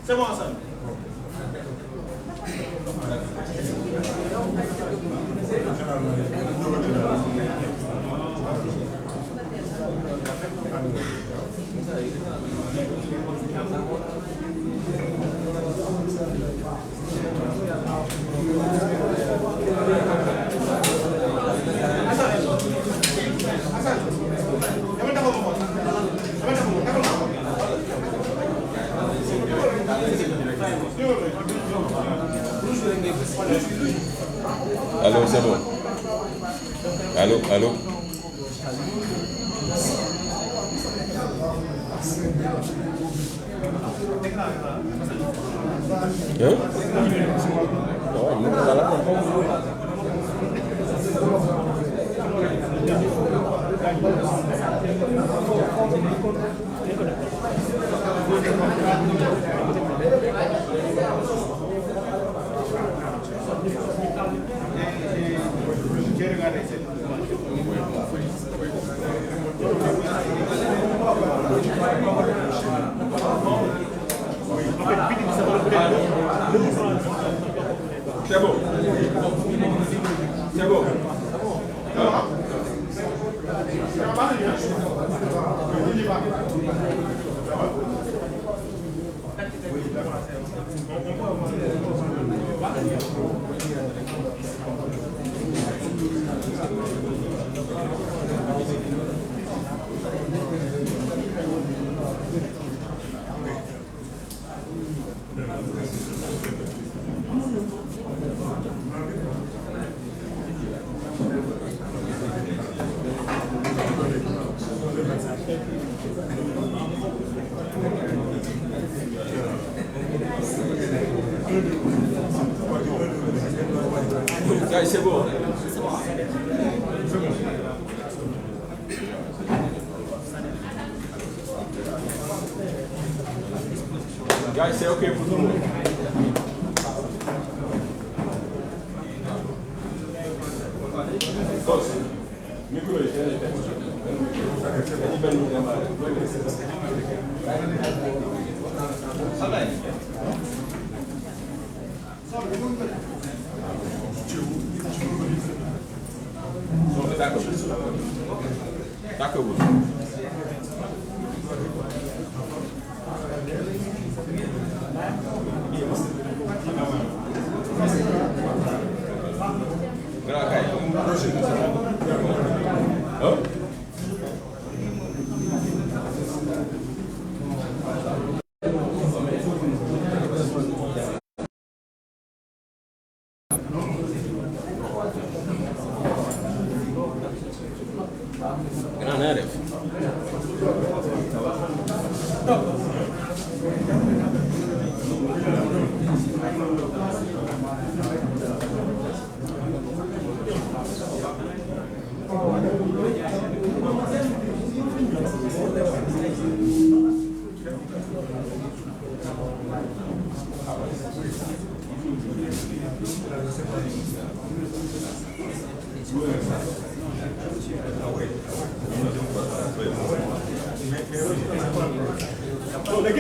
C'est bon ça. Allô, c'est bon. Allô, allô. Hein? Non, nous sommes là. C'est bon. C'est bon. C'est bon. Guys, c'est OK pour tout le monde. D'accord.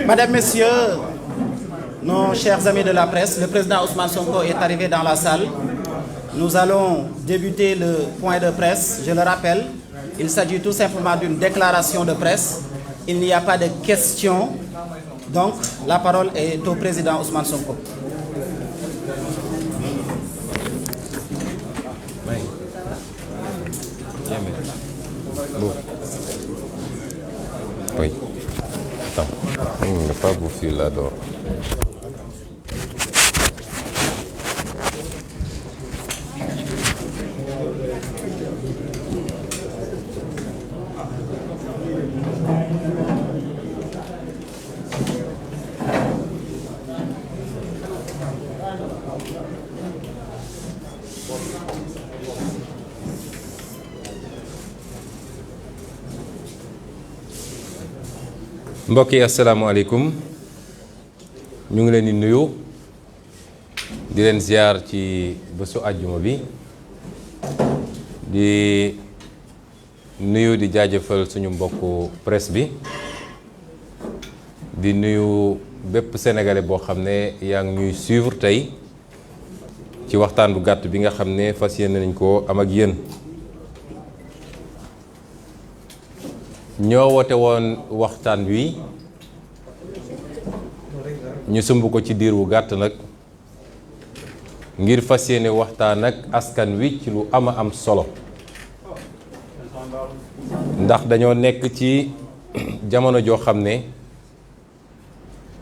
Mesdames, Messieurs, nos chers amis de la presse, le président Ousmane Sonko est arrivé dans la salle. Nous allons débuter le point de presse. Je le rappelle, il s'agit tout simplement d'une déclaration de presse. Il n'y a pas de questions. Donc, la parole est au président Ousmane Sonko. Oui. Attends, on n'a pas bouffé là-dedans. mbokk yi asalaamaaleykum ñu ngi leen di nuyu di leen ziar ci bésu àjjuma bi di nuyu di jaajëfal suñu mbokku presse bi di nuyu bépp sénégalais boo xam ne yaa ngi ñuy suivre tey ci waxtaan bu gàtt bi nga xam ne fas yéene nañ ko am ak yéen. ñoo woote woon waxtaan wi ñu sumb ko ci diir wu gàtt nag ngir fas yéene waxtaan ak askan wi ci lu am solo ndax dañoo nekk ci jamono joo xam ne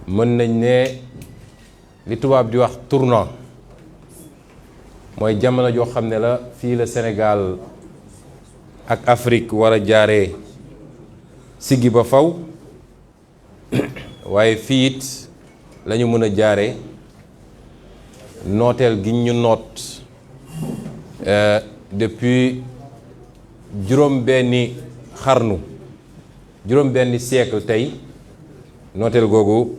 mën nañ ne li tubaab di wax tournant mooy jamono joo xam ne la fii la Sénégal ak Afrique war a jaaree siggi ba faw waaye fii it la ñu mën a jaare nooteel gi ñu noot depuis juróom-benni xarnu juróom-benni siècle tey nooteel googu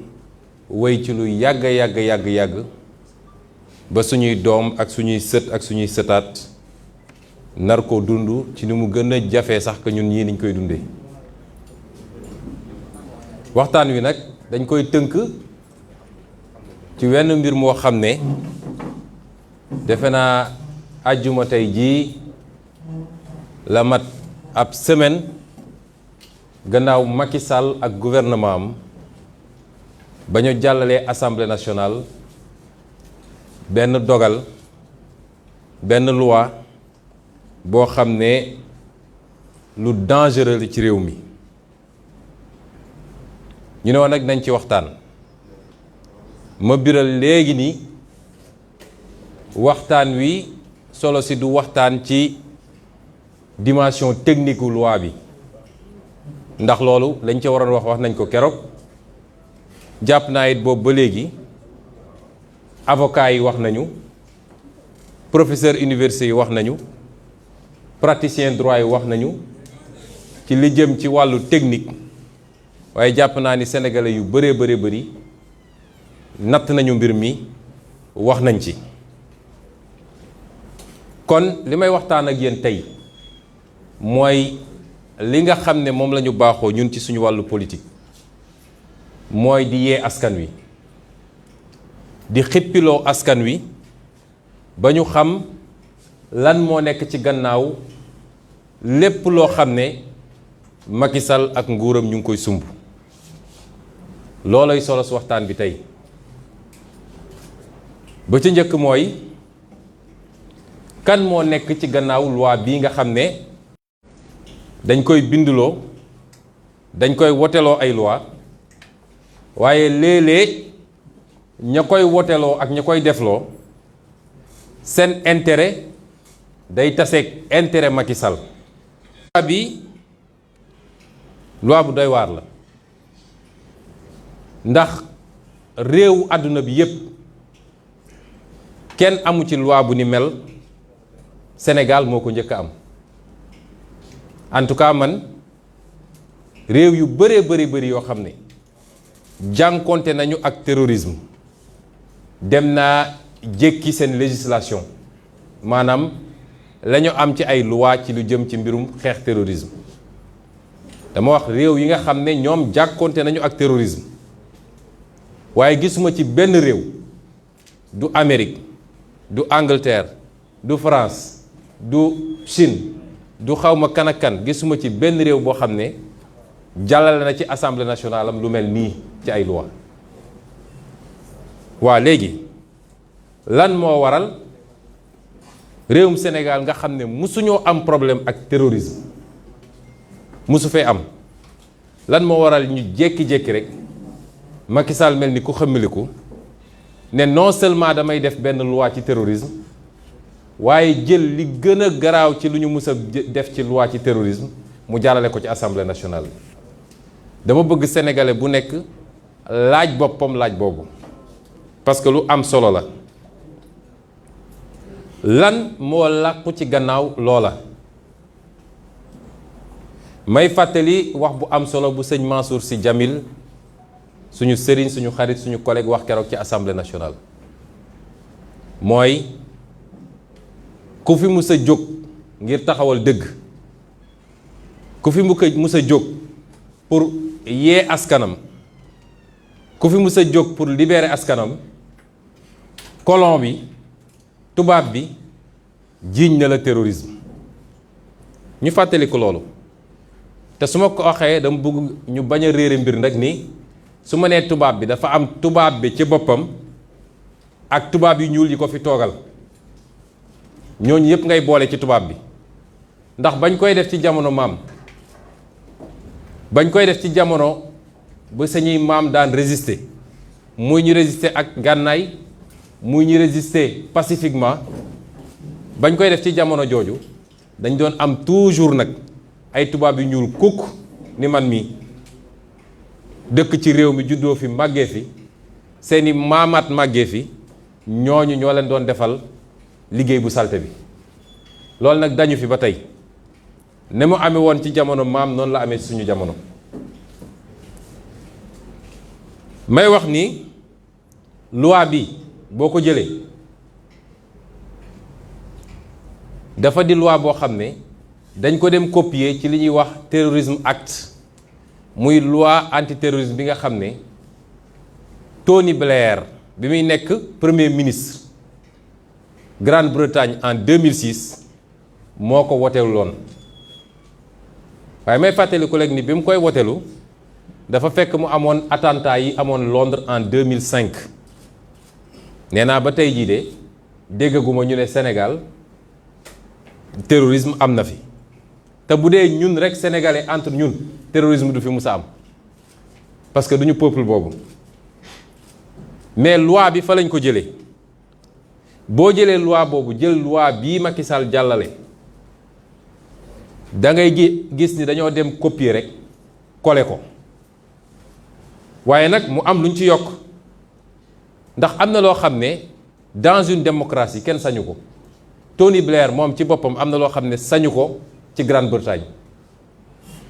wéy ci lu yàgg ba suñuy doom ak suñuy sët ak suñuy sëtaat nar ko dund ci ni mu gën a jafe sax que ñun ñii niñ koy dundee. waxtaan wi nag dañ koy tënk ci wenn mbir moo xam ne defe naa àjjuma tey jii la mat ab semaine gannaaw Macky Sall ak gouvernement am ba ñu jàllalee assemblée nationale benn dogal benn loi boo xam ne lu dangereux la ci réew mi. ñu ne woon nag nañ ci waxtaan ma biral léegi ni waxtaan wi solo si du waxtaan ci dimension technique u loi bi ndax loolu lañ ca waroon wax nañ ko keroog jàpp naa it boobu ba léegi avocat yi wax nañu professeur université yi wax nañu praticien droit yi wax nañu ci li jëm ci wàllu technique. waaye jàpp naa ni sénégalais yu bëree natt nañu mbir mi wax nañ ci kon li may waxtaan ak yéen tey mooy li nga xam ne moom la ñu baaxoo ñun ci suñu wàllu politique mooy di yee askan wi di xippiloo askan wi ba ñu xam lan moo nekk ci gannaaw lépp loo xam ne Macky Sall ak nguuram ñu ngi koy sumb loolay solo su waxtaan bi tey ba ca njëkk mooy kan moo nekk ci gannaaw loi bii nga xam ne dañ koy binduloo dañ koy woteloo ay loi waaye léeg-léeg ña koy woteloo ak ña koy defloo seen intérêt day taseeg intérêt Macky Sall. loi bi loi bu doy waar la ndax réewu àdduna bi yépp kenn amu ci loi bu ni mel Sénégal moo ko njëkk a am en tout cas man réew yu bëri yoo xam ne jànkonte nañu ak terrorisme dem naa jékki seen législation maanaam la ñu am ci ay loi ci lu jëm ci mbirum xeex terrorisme dama wax réew yi nga xam ne ñoom jàkkoonte nañu ak terrorisme waaye gisuma ci benn réew du Amérique du Angleterre du France du Chine du xawma kan ak kan gisuma ci benn réew boo xam ne jàllale na ci assemblée nationale am lu mel nii ci ay loi waa léegi lan moo waral réewum Sénégal nga xam ne musuñoo am problème ak terrorisme musu fee am lan moo waral ñu jékki-jékki rek Macky Sall mel ni ku xëmmiliku ne non seulement damay def benn loi ci terrorisme waaye jël li gën a garaaw ci lu ñu mus a def ci loi ci terrorisme mu jaarale ko ci assemblée nationale. dama bëgg sénégalais bu nekk laaj boppam laaj boobu parce que lu am solo la lan moo làqu ci gannaaw loola. may fàttali wax bu am solo bu sëñ Mansour Sy Djamil suñu sëriñ suñu xarit suñu collègue wax keroog ci assemblée nationale mooy ku fi mus a jóg ngir taxawal dëgg ku fi mus a jóg pour yee askanam ku fi mus a jóg pour libérer askanam colon bi tubaab bi jiiñ na la terrorisme ñu fàttali ko loolu te su ma ko waxee dama bëgg ñu bañ a réere mbir nag ni su ma nee tubaab bi dafa am tubaab bi ci boppam ak tubaab yu ñuul yi ko fi toogal ñooñu yëpp ngay boole ci tubaab bi ndax bañ koy def ci jamono maam bañ koy def ci jamono ba sañuy maam daan résister muy ñu résister ak gànnaay muy ñu résister pacifiquement bañ koy def ci jamono jooju dañ doon am toujours nag ay tubaab yu ñuul kukk ni man mi dëkk ci réew mi juddoo fi màggee fi seeni maamaat màggee fi ñooñu ñoo leen doon defal liggéey bu salte bi loolu nag dañu fi ba tey ne mu amee woon ci jamono maam noonu la amee suñu jamono may wax ni loi bi boo ko jëlee dafa di loi boo xam ne dañ ko dem copier ci li ñuy wax terrorisme act muy loi antiterrorisme bi nga xam ne Tony Blair bi muy nekk premier ministre Grande-Bretagne en 2006 moo ko woteeloon waaye may fàttali collègue ni bi mu koy wotelu dafa fekk mu amoon attentat yi amoon Londres en 2005 nee naa ba tey jii de déggaguma ñu ne Sénégal terrorisme am na fi te bu dee ñun rek sénégalais entre ñun terrorisme du fi musa am parce que duñu peuple boobu mais loi bi fa lañ ko jëlee boo jëlee loi boobu jël loi bii Macky Sall jàllale da ngay gis ni dañoo dem copier rek coller ko waaye nag mu am lu ñu ci yokk ndax am na loo xam ne dans une démocratie kenn sañu ko Tony Blair moom ci boppam am na loo xam ne sañu ko ci Grande-Bretagne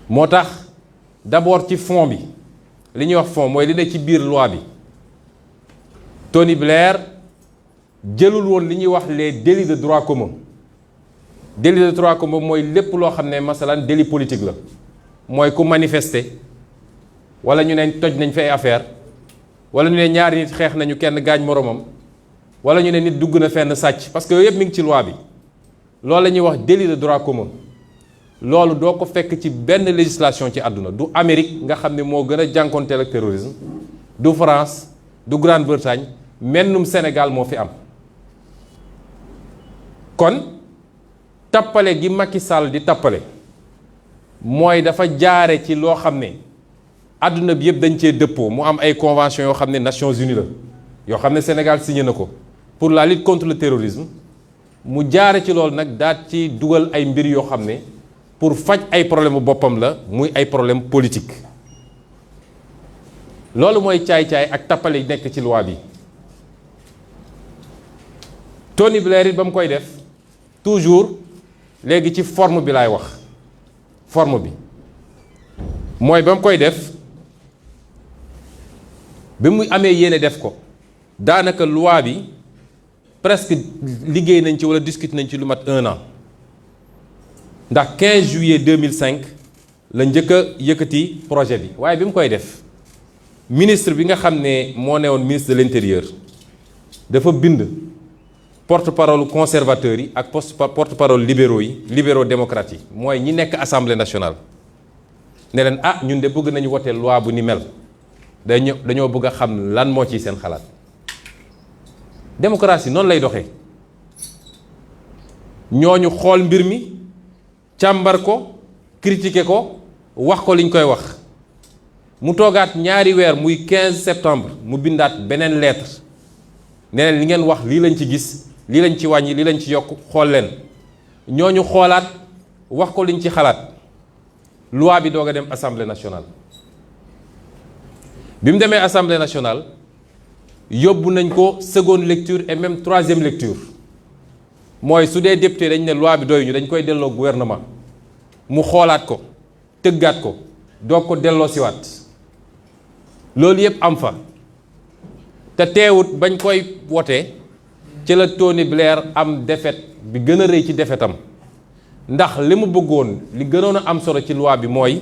moo tax d'abord ci fond bi li ñuy wax fond mooy li ne ci biir loi bi Tony Blair jëlul woon li ñuy wax les délits de droit commun délit de droit commun mooy lépp loo xam ne masalan délit politique la mooy ku manifester wala ñu ne toj nañ fi ay affaire wala ñu ne ñaari nit xeex nañu kenn gaañ moromam wala ñu ne nit dugg na fenn sàcc parce que yooyu yëpp mi ngi ci loi bi loolu la ñuy wax délit de droit commun loolu doo ko fekk ci benn législation ci àdduna du Amérique nga xam ne moo gën a jànkoonteel ak terrorisme du France du Grande-Bretagne mennum Sénégal moo fi am kon tappale gi Macky Sall di tappale mooy dafa jaare ci loo xam ne àdduna bi yëpp dañ cee dëppoo mu am ay convention yoo xam ne Nations Unies la yoo xam ne Sénégal signé na ko pour la lutte contre le terrorisme mu jaare ci loolu nag daat ci dugal ay mbir yoo xam ne pour faj ay problème boppam la muy ay problème politique loolu mooy caay-caay ak tappale yi nekk ci loi bi Tony Blair it ba mu koy def toujours léegi ci forme bi laay wax forme bi mooy ba mu koy def bi mu amee yéene def ko daanaka loi bi presque liggéey nañ ci wala discuter nañ ci lu mat 1 an ndax 15 juillet 2005 la njëkk a yëkkati projet bi waaye bi mu koy def ministre bi nga xam ne moo newoon ministre de l'intérieur dafa bind porte-parole conservateurs yi ak porte-parole libéraux démocrates yi mooy ñi nekk assemblée nationale ne leen ah ñun de bëgg nañu wote loi bu ni mel dañoo bëgg a xam lan moo ciy seen xalaat. démocratie noonu lay doxee ñooñu xool mbir mi càmbar ko critiquer ko wax ko liñ koy wax mu toogaat ñaari weer muy 15 septembre mu bindaat beneen lettre ne leen li ngeen wax lii lañ ci gis lii lañ ci wàññi lii lañ ci yokk xool leen ñooñu xoolaat wax ko liñ ci xalaat loi bi doog a dem assemblée nationale. bi mu demee assemblée nationale yóbbu nañ ko seconde lecture et même troisième lecture mooy su dee député dañ ne loi bi doy ñu dañ koy delloo gouvernement mu xoolaat ko tëggaat ko doog ko delloo siwaat loolu yëpp am fa te teewut bañ koy wotee ci la Tony Blair am défaite bi gën a rëy ci défaitam ndax li mu bëggoon li gënoon a am solo ci loi bi mooy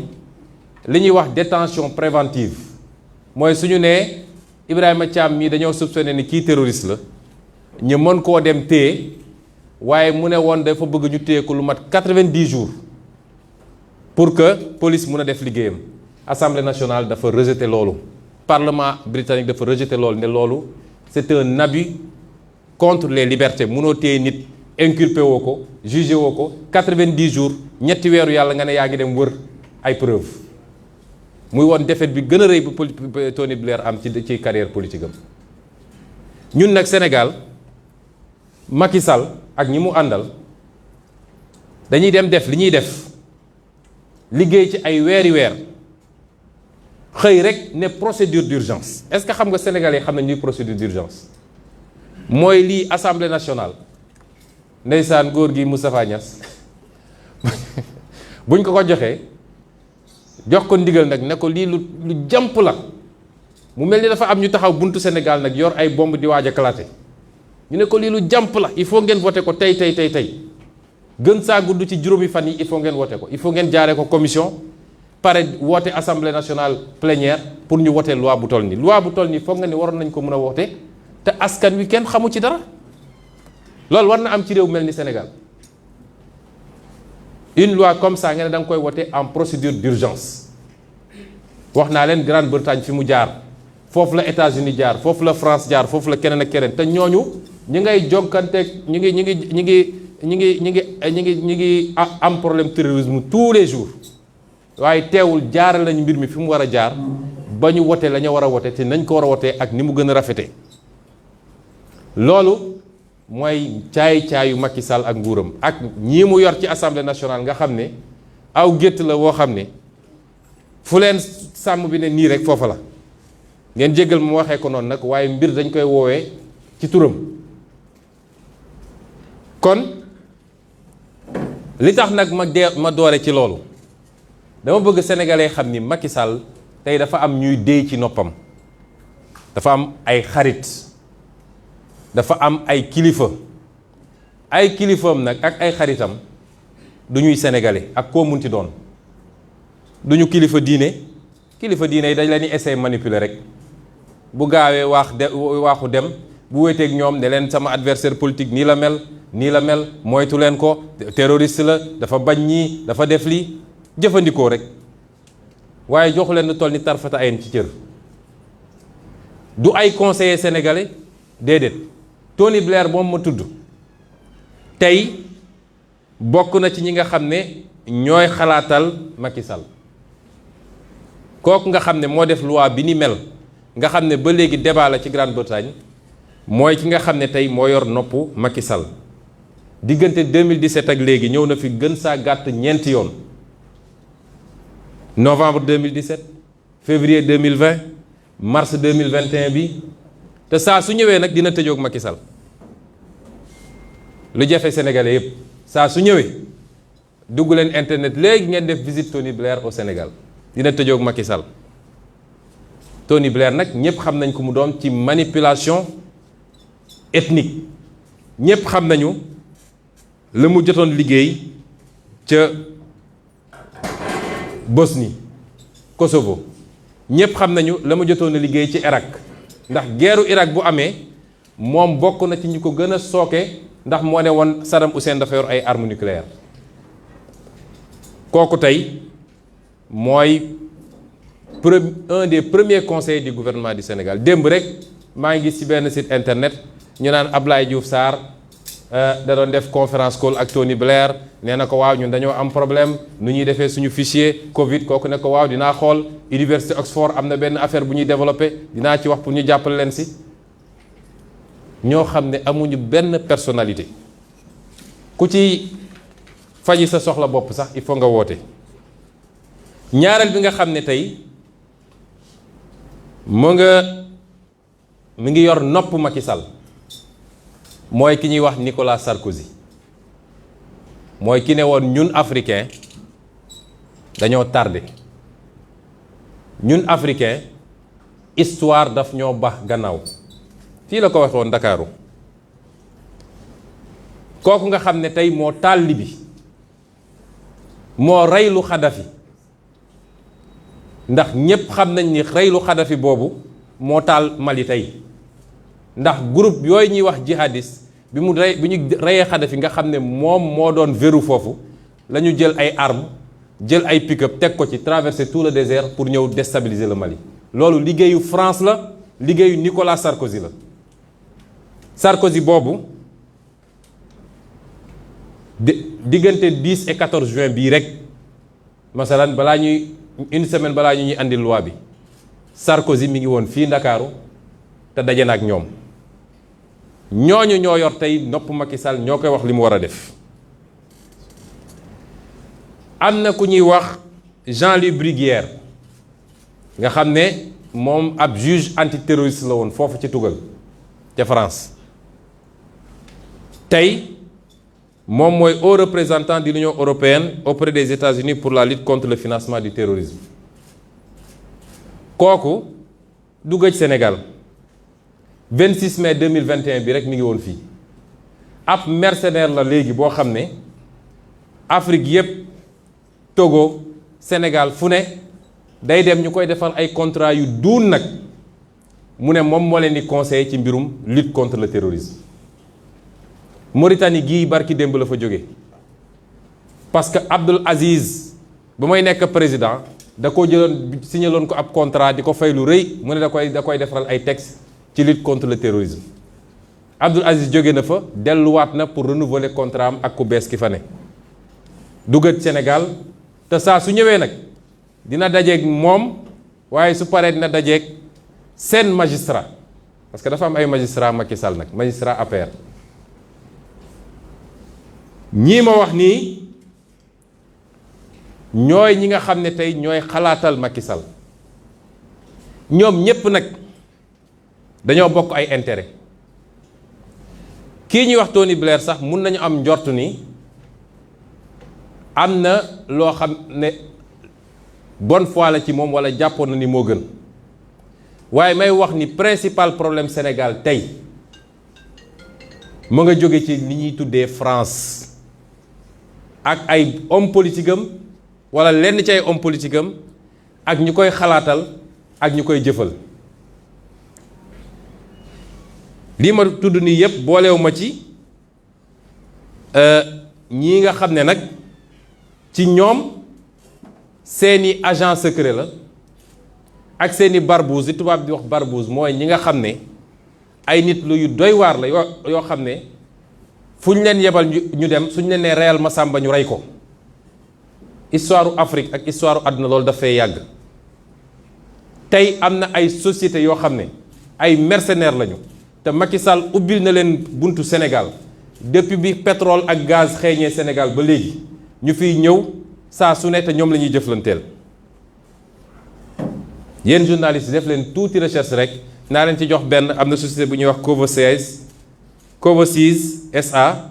li ñuy wax détention préventive mooy suñu nee Ibrahima Thiam mii dañoo soupçonné ni kii terroriste la ñu mën koo dem téye waaye mu ne woon dafa bëgg ñu téye ko lu mat 90 jours pour que police mun a def liggéeyam. Assemblée nationale dafa rejeté loolu Parlement britannique dafa rejeté loolu ne loolu c'est un abus contre les libertés munoo téye nit inculpé woo ko jugé woo ko 90 jours ñetti weeru yàlla nga ne yaa ngi dem wër ay preuve muy woon défaite bi gën a rëy bu Tony Blair am ci carrière politique am. ñun nag Sénégal Macky Sall ak ñi mu àndal dañuy dem def li ñuy def liggéey ci ay weeri weer xëy rek ne procédure d'urgence. Est-ce que xam nga sénégalais xam nañ ñuy procédure d'urgence mooy lii assemblée nationale ndeysaan góor gi Moustapha Niass buñ ko joxee jox ko ndigal nag ne ko lii lu jàmp la mu mel ni dafa am ñu taxaw buntu Sénégal nag yor ay bombe di waaj a éclater ñu ne ko lii lu jàmp la il faut ngeen voter ko tey gën saa gudd ci juróomi fan yi il faut ngeen voter ko il faut ngeen jaaree ko commission pare woote assemblée nationale plénière pour ñu wote loi bu toll nii foog nga ni waroon nañ ko mën a woote te askan wi kenn xamu ci dara loolu war na am ci réew mel ni Sénégal une loi comme ça nga ne da nga koy wote en procédure d'urgence wax naa leen Grande-Bretagne fi mu jaar foofu la États-Unis jaar foofu la France jaar foofu la keneen ak keneen te ñooñu ñi ngay jokkanteeg ñi ngi am problème terrorisme tous les jours waaye teewul jaaral nañu mbir mi fi mu war a jaar ba ñu wote la ñu war a wote te nañ ko war a wotee ak ni mu gën a rafete loolu mooy caay-caayu Macky Sall ak nguuram ak ñii mu yor ci assemblée nationale nga xam ne aw gétt la woo xam ne fu leen sàmm bi ne nii rek foofa la ngeen jéggal mu waxee ko noonu nag waaye mbir dañ koy woowee ci turam. kon li tax nag ma doore ci loolu dama bëgg sénégalais xam ni Macky Sall tey dafa am ñuy déy ci noppam dafa am ay xarit dafa am ay kilifam nag ak ay xaritam du ñuy sénégalais ak koo munti doon du ñu kilifa diine yi dañ leen di essayer manipuler rek bu gaawee waaxu dem bu wéeteeg ñoom ne leen sama adversaire politique nii la mel moytu leen ko terroriste la dafa bañ ñii dafa def lii jëfandikoo rek waaye joxu leen lu toll ni tarfata ayen ci cër du ay conseillers sénégalais déedéet Tony Blair moom ma tudd tey bokk na ci ñi nga xam ne ñooy xalaatal Macky Sall kooku nga xam ne moo def loi bi ni mel nga xam ne ba léegi débat la ci Grande-Bretagne mooy ki nga xam ne tey moo yor noppu Macky Sall diggante 2017 ak léegi ñëw na fi gën saa gàtt ñeenti yoon novembre 2017 février 2020 mars 2021 bi te saa su ñëwee nag dina tëjoog Macky Sall lu jafe sénégalais yépp saa su ñëwee dugg leen internet léegi ngeen def visite Tony Blair au Sénégal dina tëjoog Macky Sall Tony Blair nag ñëpp xam nañ ko mu doon ci manipulation ethnique ñëpp xam nañu la mu jotoon liggéey ca Bosnie Kosovo ñëpp xam nañu la ma jotoon a liggéey ci Irak ndax guerru Irak bu amee moom bokk na ci ñu ko gën a sooke ndax moo ne woon Saddam Hussein dafa yor ay armes nucléaires kooku tey mooy un des premiers conseillers du gouvernement du Sénégal démb rek maa ngi gis ci benn site internet ñu naan Ablaye Diouf Sarr da doon def conférence call ak Tony Blair nee na ko waaw ñun dañoo am problème nu ñuy defee suñu fichier Covid kooku ne ko waaw dinaa xool Université Oxford am na benn affaire bu ñuy développé dinaa ci wax pour ñu jàppale leen si ñoo xam ne amuñu benn personnalité ku ci faji sa soxla bopp sax il faut nga woote. ñaareel bi nga xam ne tey mu ngi yor nopp Macky Sall mooy ki ñuy wax Nicolas Sarkozy mooy ki ne woon ñun africain dañoo tardé ñun africain histoire daf ñoo bax gannaaw fii la ko waxoon Ndakaaru kooku nga xam ne tey moo taal Libi moo reylu Xadafi ndax ñépp xam nañ ni reylu Xadafi boobu moo taal Mali tey ndax groupe yooyu ñuy wax jihadiste bi ñu reyee Xadafi nga xam ne moom moo doon verrou foofu la ñu jël ay armes jël ay pick-up teg ko ci traverser tout le désert pour ñëw déstabiliser le Mali. loolu liggéeyu France la liggéeyu Nicolas Sarkozy la Sarkozy boobu diggante 10 et 14 juin bii rek masalan balaa ñuy une semaine balaa ñu ñuy andi loi bi Sarkozy mi ngi woon fii Ndakaaru te daje na ak ñoom ñooñu ñoo yor tey nopp Macky Sall ñoo koy wax li mu war a def. am na ku ñuy wax Jean-Louis Bruguière nga xam ne moom ab juge antiterroriste la woon foofu ci tugal ca France tey moom mooy haut représentant de l'Union européenne auprès des États-Unis pour la lutte contre le financement du terrorisme kooku du gëj Sénégal 26 mai 2021 bi rek mi ngi woon fii ab mercenaire la léegi boo xam ne Afrique yépp Togo Sénégal fu ne day dem ñu koy defal ay contrat yu duun nag mu ne moom moo leen di conseiller ci mbirum lutte contre le terrorisme Mauritanie gii barki démb la fa jóge parce que Abdoul Aziz ba may nekk président da ko jëloon signaloon ko ab contrat di ko fay lu rëy mu ne da koy defaral ay texte ci lutte contre le terrorisme Abdoul Aziz jóge na fa delluwaat na pour renouveler contrat am ak ku bees ki fa ne dugat Sénégal te saa su ñëwee nag dina dajeeg moom waaye su paree dina dajeeg seen magistrat parce que dafa am ay magistrat Macky Sall nag magistrat APR ñii ma wax nii ñooy ñi nga xam ne tey ñooy xalaatal Macky Sall ñoom ñépp nag dañoo bokk ay intérêt kii ñuy wax Tony Blair sax mun nañu am njort ni am na loo xam ne bonne foi la ci moom walla jàppoon na ni moo gën waaye may wax ni principal problème Sénégal tey mu nga jóge ci li ñuy tuddee France ak ay homme politique am walla lenn ci ay homme politique am ak ñu koy xalaatal ak ñu koy jëfal lii ma tudd nii yépp boolewu ma ci ñii nga xam ne nag ci ñoom seeni agent secret la ak seeni barbouze li tubaab di wax barbouze mooy ñi nga xam ne ay nit lu yu doy waar la yoo xam ne fu ñu leen yebal ñu dem suñu leen nee reyal Masamba ñu rey ko histoire Afrique ak histoire àdduna loolu dafay yàgg tey am na ay société yoo xam ne ay mercenaires lañu te Macky Sall ubbil na leen buntu Sénégal depuis bi pétrole ak gaz xeeñee Sénégal ba léegi ñu fiy ñëw saa su ne te ñoom la ñuy jëflanteel yéen journalistes def leen tuuti recherche rek naa leen ci jox benn am na société bu ñuy wax Covosis SA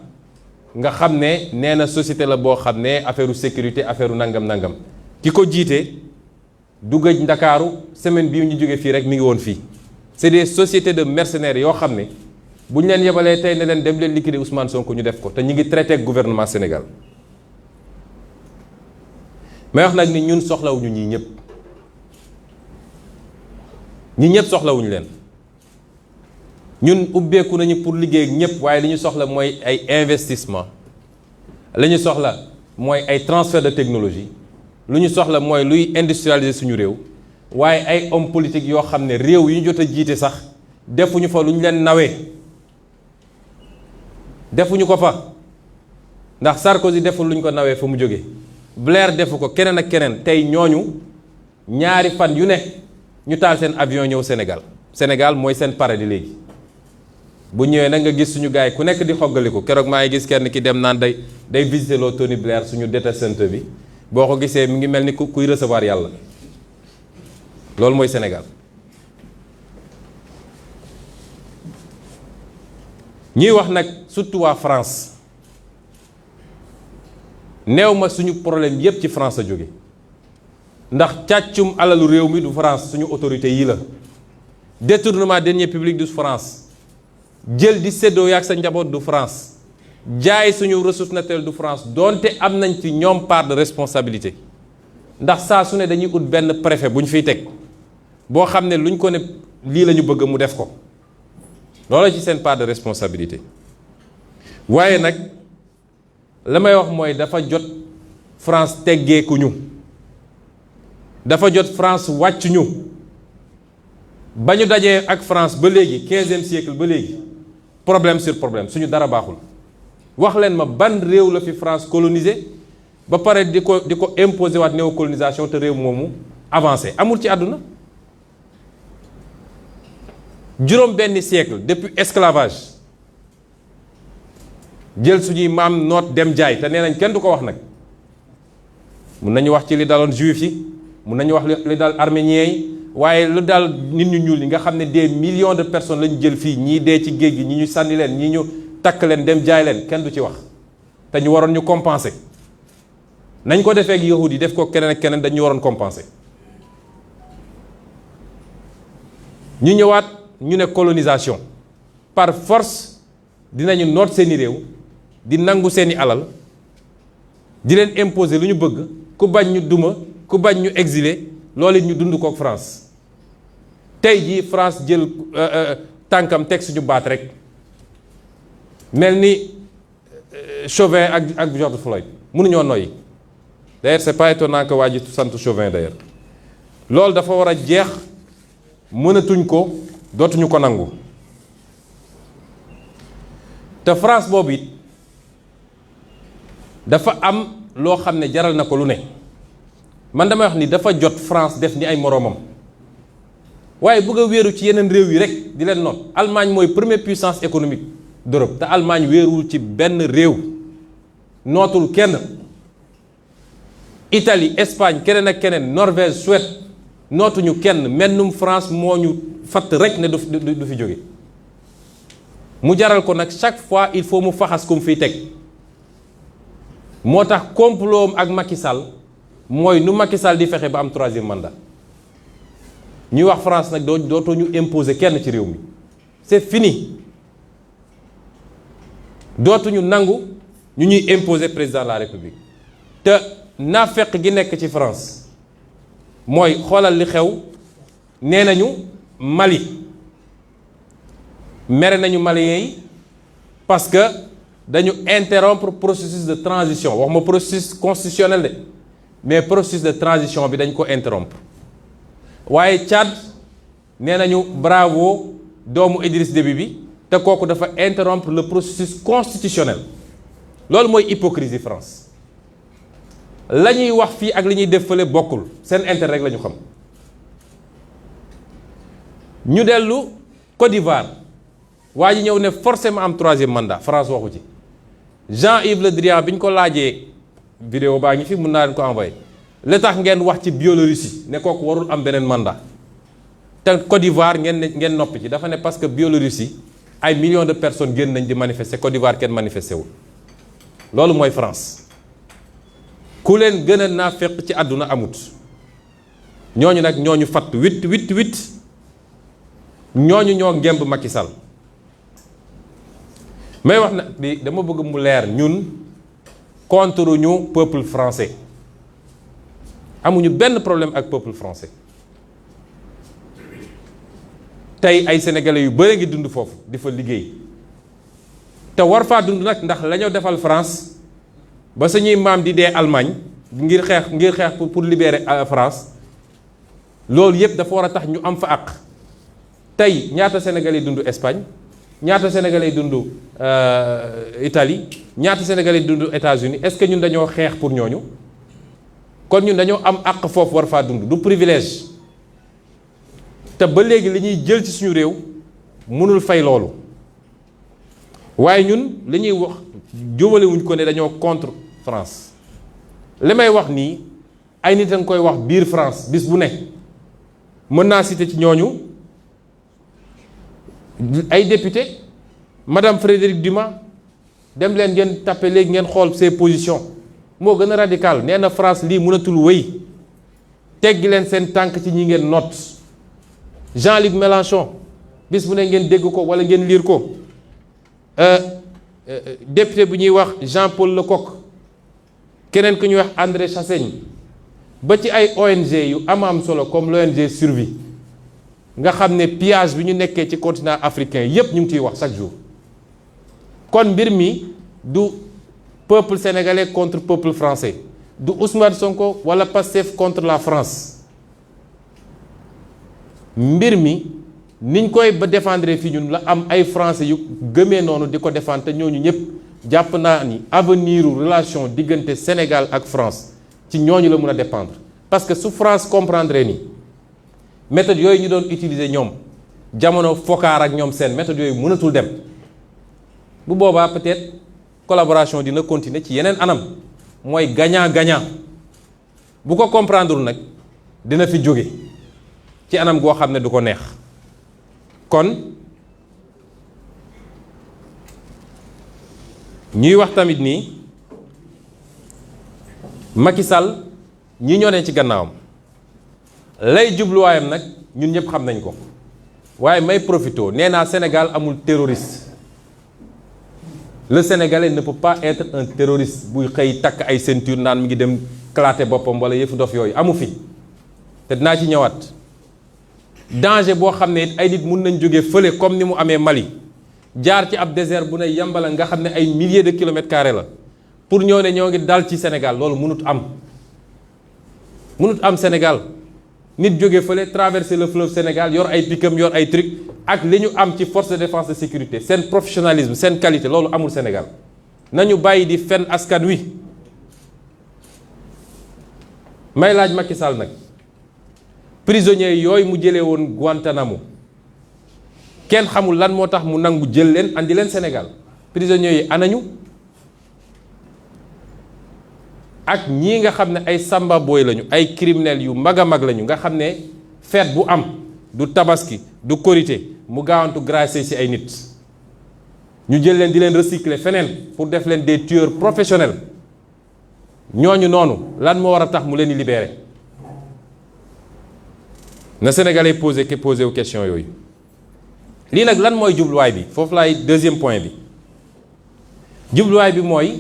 nga xam ne nee na société la boo xam ne affaire sécurité affaire nangam ki ko jiite du gëj Ndakaaru semaine bii ñu jógee fii rek mi ngi woon fii c'est des sociétés de mercenaires yoo xam ne bu ñu leen yebalee tey ne leen dem leen liquider Ousmane Sonko ñu def ko te ñu ngi traité ak gouvernement Sénégal may wax nag ni ñun soxlawuñu ñii ñëpp soxlawuñu leen ñun ubbeeku nañu pour liggéey ak ñëpp waaye li ñu soxla mooy ay investissement li ñu soxla mooy ay transfert de technologie lu ñu soxla mooy luy industrialiser suñu réew waaye ay homme politique yoo xam ne réew yu ñu jot a jiite sax defuñu fa lu ñu leen nawee defuñu ko fa ndax Sarkozy deful lu ñu ko nawee fa mu jóge Blair defu ko keneen ak keneen tey ñooñu ñaari fan yu ne ñu taal seen avion ñëw Sénégal mooy seen paradis léegi bu ñëwee nag nga gis suñu gars yi ku nekk di xoggaliku keroog maa ngi gis kenn ki dem naan day visiter loo Tony Blair suñu data center bi boo ko gisee mi ngi mel ni kuy recevoir yàlla loolu mooy Sénégal ñuy wax nag surtout waa France neew ma suñu problème yépp ci France a jóge ndax càccum alalu réew mi du France suñu autorité yi la détournement deniers publics du France jël di séddoo yaag sa njaboot du France jaay suñu ressource naturelle du France donte am nañ ci ñoom part de responsabilité ndax saa su ne dañuy ut benn préfet bu ñu fiy teg boo xam ne luñ ko ne lii la ñu bëgg mu def ko loolu ci seen part de responsabilité waaye nag la may wax mooy dafa jot France teggeeku ñu dafa jot France wàcc ñu ba ñu dajee ak France ba léegi 15e siècle ba léegi problème sur problème suñu dara baaxul wax leen ma ban réew la fi France colonisé ba pare di ko imposer waat néocolonisation te réew moomu avancé amul ci àdduna juróom benn siècle depuis esclavage jël suñuy maam noot dem jaay te nee nañ kenn du ko wax nag mun nañu wax ci li daloon juif yi mun nañu wax li dal arméniens yi waaye lu daal nit ñu ñuul yi nga xam ne des millions de personnes lañu jël fii ñii dee ci géej gi ñii ñu sànni leen ñii ñu takk leen dem jaay leen kenn du ci wax te ñu waroon ñu compenser nañ ko defee ak yahud yi def ko keneen ak keneen dañu waroon compenser ñu ñëwaat ñu ne colonisation par force dinañu noot seeni réew di nangu seeni alal di leen imposer lu ñu bëgg ku bañ ñu duma ku bañ ñu exiler loolu it ñu dund kook France tey jii France jël tànkam teg suñu baat rek mel ni Chauvin ak George Floyd mënuñoo noyyi d'ailleurs c'est pas étonnant que waa ji sant Chauvin d'ailleurs loolu dafa war a jeex mënatuñ ko dootuñu ko nangu te France boobu it dafa am loo xam ne jaral na ko lu ne man damay wax ni dafa jot France def ni ay moroomam waaye bëgg a wéeru ci yeneen réew yi rek di leen noot Allemagne mooy première puissance économique d'Europe te Allemagne wéeruwul ci benn réew nootul kenn Italie Espagne keneen ak keneen Norvège Suède nootuñu kenn mennum France moo ñu fatt rek ne du fi jóge mu jaral ko nag chaque fois il faut mu faxas ko mu fiy teg moo tax complot ak Macky Sall mooy nu Macky Sall di fexe ba am 3e mandat ñuy wax France nag dootoo ñu imposer kenn ci réew mi c'est fini dootuñu nangu ñu ñuy imposer président de la République te naafeq gi nekk ci France mooy xoolal li xew nee nañu Mali mere nañu Maliens yi parce que dañu interrompre processus de transition wax ma processus constitutionnel de mais processus de transition bi dañ ko interrompre waaye Tchad nee nañu bravo doomu Idriss Déby bi te kooku dafa interrompre le processus constitutionnel loolu mooy hypocrisie France la ñuy wax fii ak li ñuy def fële bokkul seen intérêt rek la ñu xam ñu dellu Côte d'Ivoire waa ji ñëw ne forcément am 3e mandat France waxu ci Jean-Yves Le Drian bi ñu ko laajee vidéo baa ngi fi mun naa leen ko envoyé li tax ngeen wax ci Biélorussie ne kooku warul am beneen mandat te Côte d'Ivoire ngeen noppi ci dafa ne parce que Biélorussie ay millions de personnes génn nañ di manifester Côte d'Ivoire kenn manifesté wul loolu mooy France ku leen gën a naafeq ci àdduna amut ñooñu nag ñooñu fatt wit ñooñu ñoo ngemb Macky Sall may wax nag bi dama bëgg mu leer ñun contre ñu peuple français amuñu benn problème ak peuple français tey ay sénégalais yu bëri ngi dund foofu di fa liggéey te war faa dund nag ndax la ñoo defal France ba suñuy maam di dee Allemagne ngir xeex pour libérer France loolu yëpp dafa war a tax ñu am fa àq tey ñaata sénégalais dund Espagne ñaata sénégalais dund Italie ñaata sénégalais dund États-Unis est-ce que ñun dañoo xeex pour ñooñu kon ñun dañoo am àq foofu war faa dund du privilège te ba léegi li ñuy jël ci suñu réew mënul fay loolu waaye ñun li ñuy wax jóbalewuñ ko ne dañoo contre France li may wax nii ay nit a nga koy wax biir France bis bu ne mën naa citer ci ñooñu ay député madame Frédérique Dumas dem leen ngeen tapé léegi ngeen xool ses positions moo gën a radical nee na France lii mënatul wéy teggi leen seen tànk ci ñi ngeen noot Jean-Luc Mélenchon bis bu ne ngeen dégg ko wala ngeen lire ko député bu ñuy wax Jean-Paul Lecoq keneen ku ñuy wax André Chassaigne ba ci ay ONG yu am solo comme l'ONG Survie nga xam ne pillage bi ñu nekkee ci continent africain yépp ñu ngi ciy wax chaque jour kon mbir mi du peuple sénégalais contre peuple français du Ousmane Sonko wala Pastef contre la France mbir mi niñ koy ba défendre fii ñun la am ay français yu gëmee noonu di ko défendre te ñooñu ñëpp jàpp naa ni avenir relation diggante Sénégal ak France ci ñooñu la mun a dépendre parce que su France comprendre ni méthode yooyu ñu doon utiliser ñoom jamono Foccart ak ñoom seen méthode yooyu mënatul dem bu boobaa peut-être collaboration dina continuer ci yeneen anam mooy gagnant-gagnant bu ko comprendre nag dina fi jóge ci anam goo xam ne du ko neex kon ñuy wax tamit nii Macky Sall ñi ñoo ne ci gannaawam lay jubluwaayam nag ñun ñëpp xam nañ ko waaye may profito nee naa Sénégal amul terroriste le Sénégalais ne peut pas être un terroriste buy xëy takk ay ceinture naan mi ngi dem claté boppam wala yëfu dof yooyu amu fi te dinaa ci ñëwaat danger boo xam ne it ay nit mun nañ jóge fële comme ni mu amee Mali jaar ci ab désert bu ne yambala nga xam ne ay milliers de kilomètres carrés la pour ñoo ne ñoo ngi dal ci Sénégal loolu mënut am Sénégal nit jóge fële traverser le fleuve Sénégal yor ay pick-up yor ay truc ak li ñu am ci force de défense de sécurité seen professionnalisme seen qualité loolu amul Sénégal nañu bàyyi di fen askan wi may laaj Macky Sall nag prisonniers yooyu mu jëlee woon Guantanamo kenn xamul lan moo tax mu nangu jël leen andi leen Sénégal prisonniers yi anañu ak ñii nga xam ne ay samba boy lañu ay criminels yu mag a mag lañu nga xam ne fête bu am du tabaski du korité mu gaawantu gracier ci ay nit ñu jël leen di leen recycler feneen pour def leen des tueurs professionnels ñooñu noonu lan moo war a tax mu leen di libérer na Sénégalais posé wu question yooyu lii nag lan mooy jubluwaay bi foofu laay deuxième point bi jubluwaay bi mooy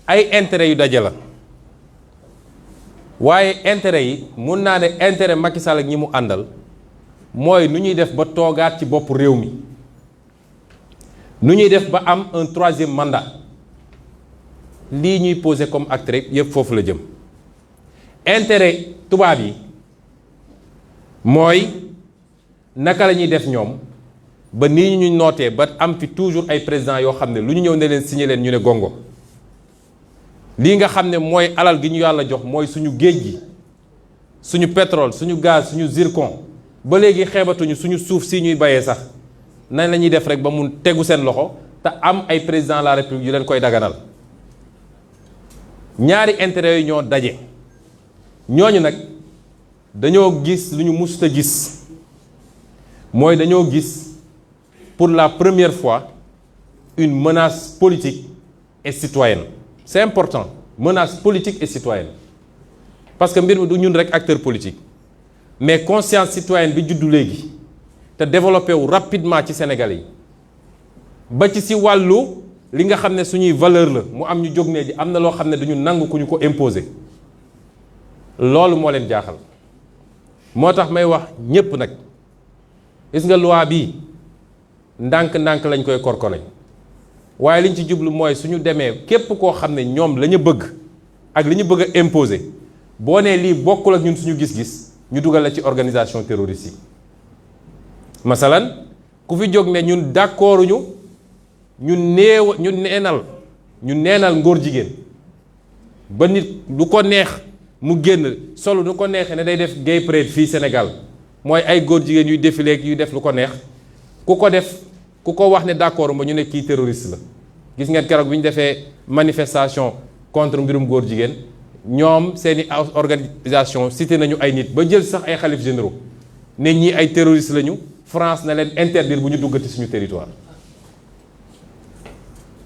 ay intérêt yu daje la waaye intérêt yi mun naa ne intérêt Macky Sall ak ñi mu àndal mooy nu ñuy def ba toogaat ci bopp réew mi nu ñuy def ba am un troisième mandat lii ñuy posé comme acte rek yëpp foofu la jëm intérêt tubaab yi mooy naka la ñuy def ñoom ba nii ñu nootee ba am fi toujours ay présidents yoo xam ne lu ñu ñëw ne leen signé leen ñu ne gongo lii nga xam ne mooy alal gi ñu yàlla jox mooy suñu géej gi suñu pétrole suñu gaz suñu zircon ba léegi xeebatuñu suñu suuf si ñuy bayee sax nañ la ñuy def rek ba mun tegu seen loxo te am ay président de la république yu leen koy daganal ñaari intérêt yooyu ñoo daje ñooñu nag dañoo gis lu ñu musut a gis mooy dañoo gis pour la première fois une menace politique et citoyenne c'est important menace politique et citoyenne parce que mbir mi du ñun rek acteur politique mais conscience citoyenne bi juddu léegi te développé wu rapidement ci Sénégal yi ba ci si wàllu li nga xam ne suñuy valeur la mu am ñu jóg ne ji am na loo xam ne duñu nangu ku ñu ko imposer loolu moo leen jaaxal moo tax may wax ñépp nag gis nga loi bii ndànk-ndànk lañ koy korkoreñ waaye liñ ci jublu mooy suñu demee képp koo xam ne ñoom la ñu bëgg ak li ñu bëgg a imposer boo nee lii bokkul ak ñun suñu gis-gis ñu dugal la ci organisation terroriste yi masalan ku fi jóg ne ñun d'accorduñu ñu neenal ngóor jigéen ba nit lu ko neex mu génn solo nu ko neexee ne day def gay parade fii Sénégal mooy ay góor jigéen yuy défilé yuy def lu ko neex ku ko wax ne d'accord ba ñu ne kii terroriste la gis ngeen keroog bi ñu defee manifestation contre mbirum góor jigéen ñoom seeni organisation cité nañu ay nit ba jël sax ay xalif généraux ne ñii ay terroriste lañu France na leen interdire bu ñu duggati suñu territoire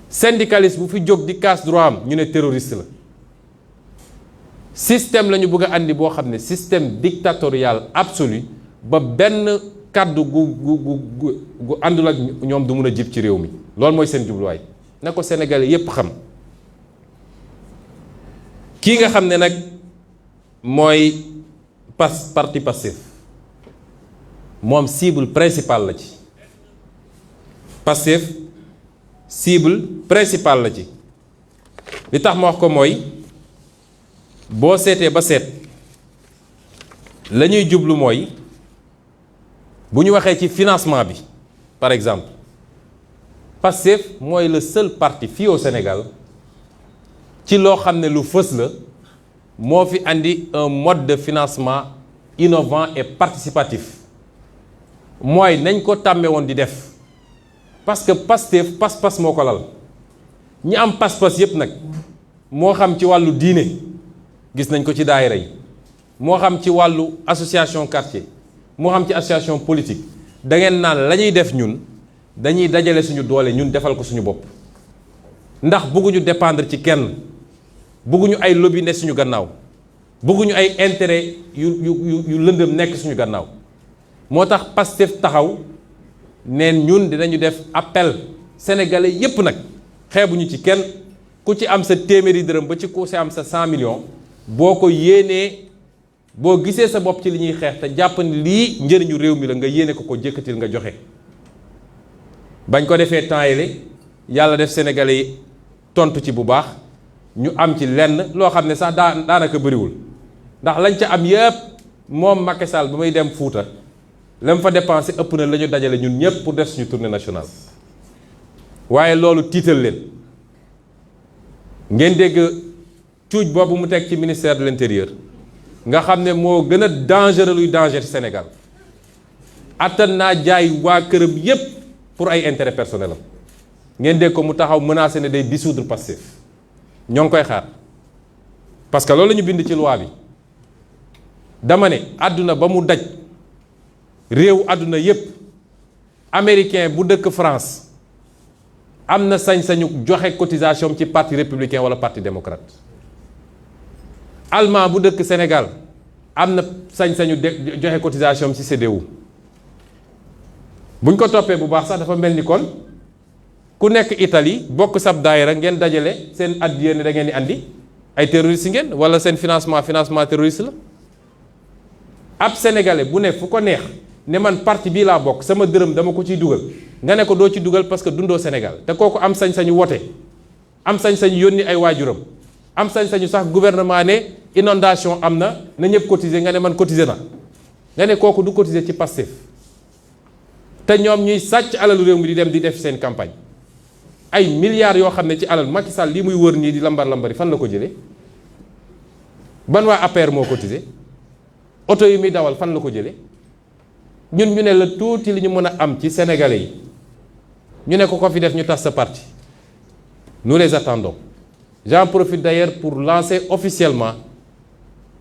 syndicaliste bu fi jóg di casse droit am ñu ne terroriste la système la ñu bëgg a andi boo xam ne système dictatorial absolu ba benn kàddu gu àndul ak ñoom du mun a jib ci réew mi loolu mooy seen jubluwaay na ko Sénégalais yépp xam kii nga xam ne nag mooy parti Pastef moom cible principale la ci Pastef cible principale la ci li tax ma wax ko mooy boo seetee ba seet la ñuy jublu mooy bu ñu waxee ci financement bi par exemple Pastef mooy le seul parti fii au Sénégal ci loo xam ne lu fës la moo fi andi un mode de financement innovant et participatif mooy nañ ko tàmme woon di def parce que Pastef pas-pas moo ko lal ñi am pas-pas yépp nag moo xam ci wàllu diine gis nañ ko ci daayira yi moo xam ci wàllu association quartier moo xam ci association politique da ngeen naan la ñuy def ñun dañuy dajale suñu doole ñun defal ko suñu bopp ndax bëgguñu dépendre ci kenn bëgguñu ay lobby ne suñu gannaaw bëgguñu ay intérêt yu lëndëm nekk suñu gannaaw moo tax Pastef taxaw neen ñun dinañu def appel sénégalais yépp nag xeebuñu ci kenn ku ci am sa téeméeri dërëm ba ci ku ci am sa 100 millions boo ko yéenee boo gisee sa bopp ci li ñuy xeex te jàpp ni lii njëriñu réew mi la nga yéene ko jëkkatil nga joxe bañ ko defee temps yële yàlla def sénégalais yi tontu ci bu baax ñu am ci lenn loo xam ne sax daanaka bëriwul ndax lañ ca am yépp moom Macky Sall ba may dem Fuuta la mu fa dépensé ëpp na la ñu dajale ñun ñëpp pour def suñu tournée nationale waaye loolu tiital leen ngeen dégg cuuj boobu mu teg ci ministère de l'intérieur nga xam ne moo gën a dangereux luy danger ci Sénégal attan naa jaay waa këram yépp pour ay intérêt personnel am ngeen dégg ko mu taxaw menacé ne day dissoudre Pastef ñoo ngi koy xaar parce que loolu la ñu bind ci loi bi dama ne àdduna ba mu daj réew àdduna yépp américain bu dëkk France am na sañ-sañu joxe cotisation ci parti républicain wala parti démocrate allemand bu dëkk Sénégal am na sañ-sañu joxe cotisation ci CDU buñ ko toppee bu baax sax dafa mel ni kon ku nekk Italie bokk sab daayira ngeen dajale seen addiya ne da ngeen di andi ay terroriste ngeen wala seen financement terroriste la ab sénégalais bu ne fu ko neex ne man parti bii laa bokk sama dërëm dama ko ciy dugal nga ne ko doo ci dugal parce que dundoo Sénégal te kooku am sañ-sañu wote am sañ-sañu yónni ay waajuram am sañ-sañu sax gouvernement ne inondation am na ñëpp cotiser nga ne man cotiser na nga ne kooku du cotiser ci Pastef te ñoom ñuy sàcc alalu réew mi di dem di def seen campagne ay milliards yoo xam ne ci alal Macky Sall lii muy wër nii di lambar-lambari fan la ko jëlee ban waa APR moo cotiser oto yi muy dawal fan la ko jëlee ñun ñu ne la tuuti li ñu mën a am ci sénégalais yi ñu ne ko fi def ñu tas sa parti nous les attendons. J'en profite d'ailleurs pour lancer officiellement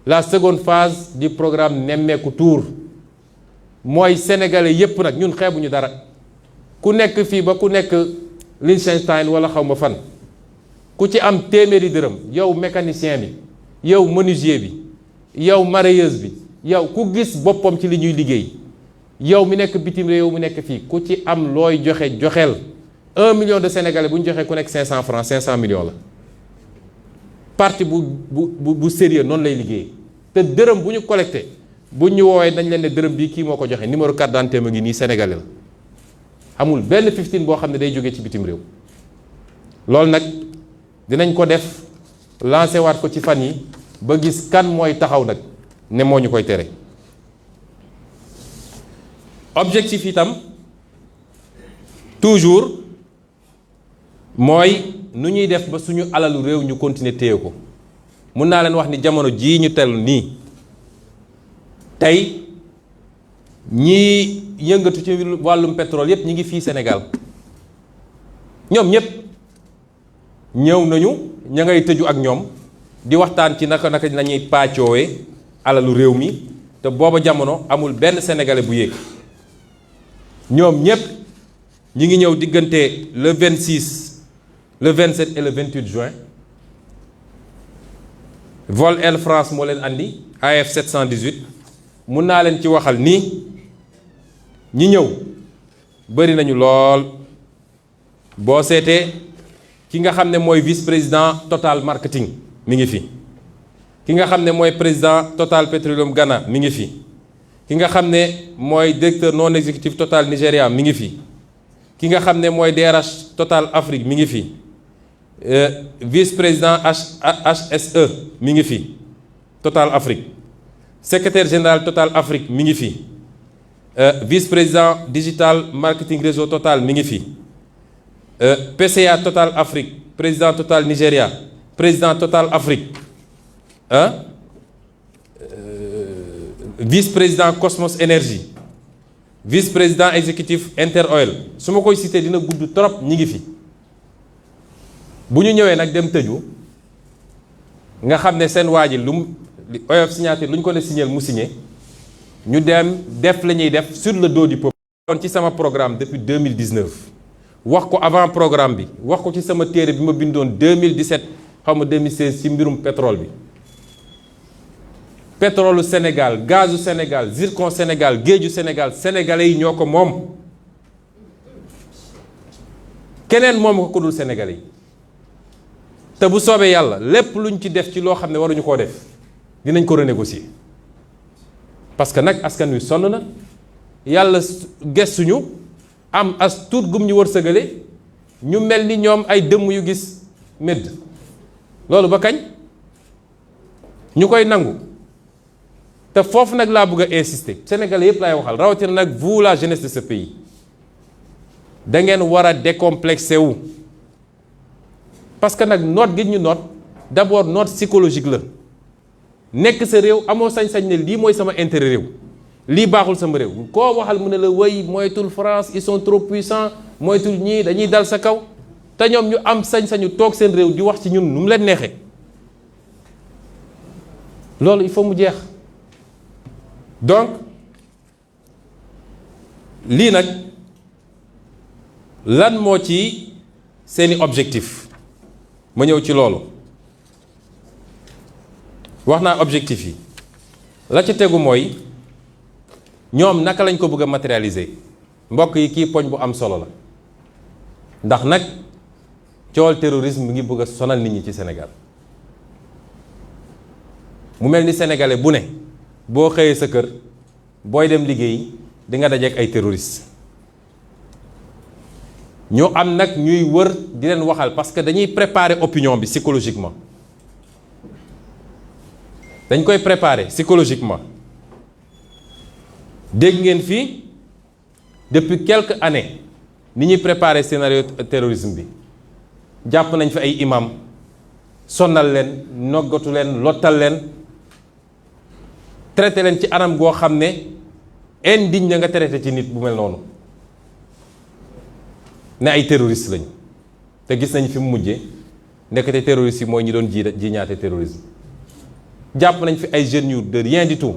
la seconde phase du programme Nemmeeku Tour mooy sénégalais yépp nag ñun xeebuñu dara ku nekk fii ba ku nekk Liechtenstein wala xaw ma fan ku ci am téeméeri dërëm yow mécanicien bi yow menuisier bi yow marayeuse bi yow ku gis boppam ci li ñuy liggéey yow mi nekk bitim réew mi nekk fii ku ci am looy joxe joxeel 1 million de sénégalais bu ñu joxee ku nekk 500 francs 500 millions la parti bu sérieux noonu lay liggéey te dërëm bu ñu collecté bu ñu woowee dañ leen ne dërëm bii kii moo ko joxe numéro carte d'identité ma ngi nii sénégalais la amul benn 15 boo xam ne day jógee ci bitim réew. loolu nag dinañ ko def lancé waat ko ci fan yi ba gis kan mooy taxaw nag ne moo ñu koy tere. objectif itam toujours mooy nu ñuy def ba suñu alalu réew ñu continuer téye ko. mun naa leen wax ni jamono jii ñu tel nii tey ñii yëngatu ci wàllum pétrole yépp ñi ngi fii Sénégal ñoom ñépp ñëw nañu ña ngay tëju ak ñoom di waxtaan ci naka nañuy pàccoowee alalu réew mi te booba jamono amul benn sénégalais bu yéeg ñoom ñépp ñi ngi ñëw diggante le 26 le 27 et le 28 juin vol Air France moo leen andi AF 718 mun naa leen ci waxal nii ñi ñëw bari nañu lool boo seetee ki nga xam ne mooy vice-président Total marketing mi ngi fi ki nga xam ne mooy président Total Petroleum Ghana mi ngi fi ki nga xam ne mooy directeur non exécutif Total Nigeria mi ngi fi ki nga xam ne mooy DRH Total Afrique mi ngi fi vice-président HSE mi ngi fi Total Afrique secrétaire général Total Afrique mi ngi fi vice-président digital marketing réseau Total mi ngi fi PCA Total Afrique président Total Nigeria président Total Afrique vice-président Cosmos Energy vice-président exécutif Interoil su ma koy cité dina gudd trop ñi ngi fi bu ñu ñëwee nag dem tëju nga xam ne seen waa ji lu mu oyof signature lu ñu ko ne signé mu signé ñu dem def la ñuy def sur le dos du peuple. kon ci sama programme depuis 2019 wax ko avant programme bi wax ko ci sama téere bi ma bindoon 2017 xaw ma 2016 ci mbirum pétrole bi pétrole Sénégal gazu Sénégal zircon Sénégal géeju Sénégal sénégalais yi ñoo ko moom keneen moom ko dul sénégalais yi te bu soobee yàlla lépp luñ ci def ci loo xam ne waruñu koo def dinañ ko renégocier parce que nag askan wi sonn na yàlla gestuñu am as tuut gum ñu wërsëgale ñu mel ni ñoom ay dëmm yu gis médd loolu ba kañ ñu koy nangu te foofu nag laa bëgg a insister sénégalais yëpp laay waxal rawatina nag vous la jeunesse de ce pays da ngeen war a décomplexé wu parce que nag noot gi ñu noot d'abord noot psychologique la nekk sa réew amoo sañ-sañ ne lii mooy sama intérêt réew lii baaxul sama réew koo waxal mu ne la way moytul France ils sont trop puissants moytul ñii dañuy dal sa kaw te ñoom ñu am sañ-sañu toog seen réew di wax ci ñun nu mu leen neexee loolu il faut mu jeex donc lii nag lan moo ci seeni objectif ma ñëw ci loolu wax naa objectif yi la ci tegu mooy ñoom naka lañ ko bëgg a matérialiser mbokk yi kii poñ bu am solo la ndax nag coowal terrorisme mi ngi bëgg a sonal nit ñi ci Sénégal mu mel ni sénégalais bu ne boo xëyee sa kër booy dem liggéey di nga dajeek ay terroristes ñu am nag ñuy wër di leen waxal parce que dañuy préparer opinion bi psychologiquement dañ koy préparer psychologiquement dégg ngeen fii depuis quelques années ni ñuy préparer scénario terrorisme bi jàpp nañ fi ay imam sonnal leen noggatu leen lottal leen traité leen ci anam goo xam ne indigne na nga traité ci nit bu mel noonu ne ay terroristes lañu te gis nañ fi mu mujjee ndekete terroristes yi mooy ñi doon ji ñaate terrorisme jàpp nañ fi ay jeunes yu de rien du tout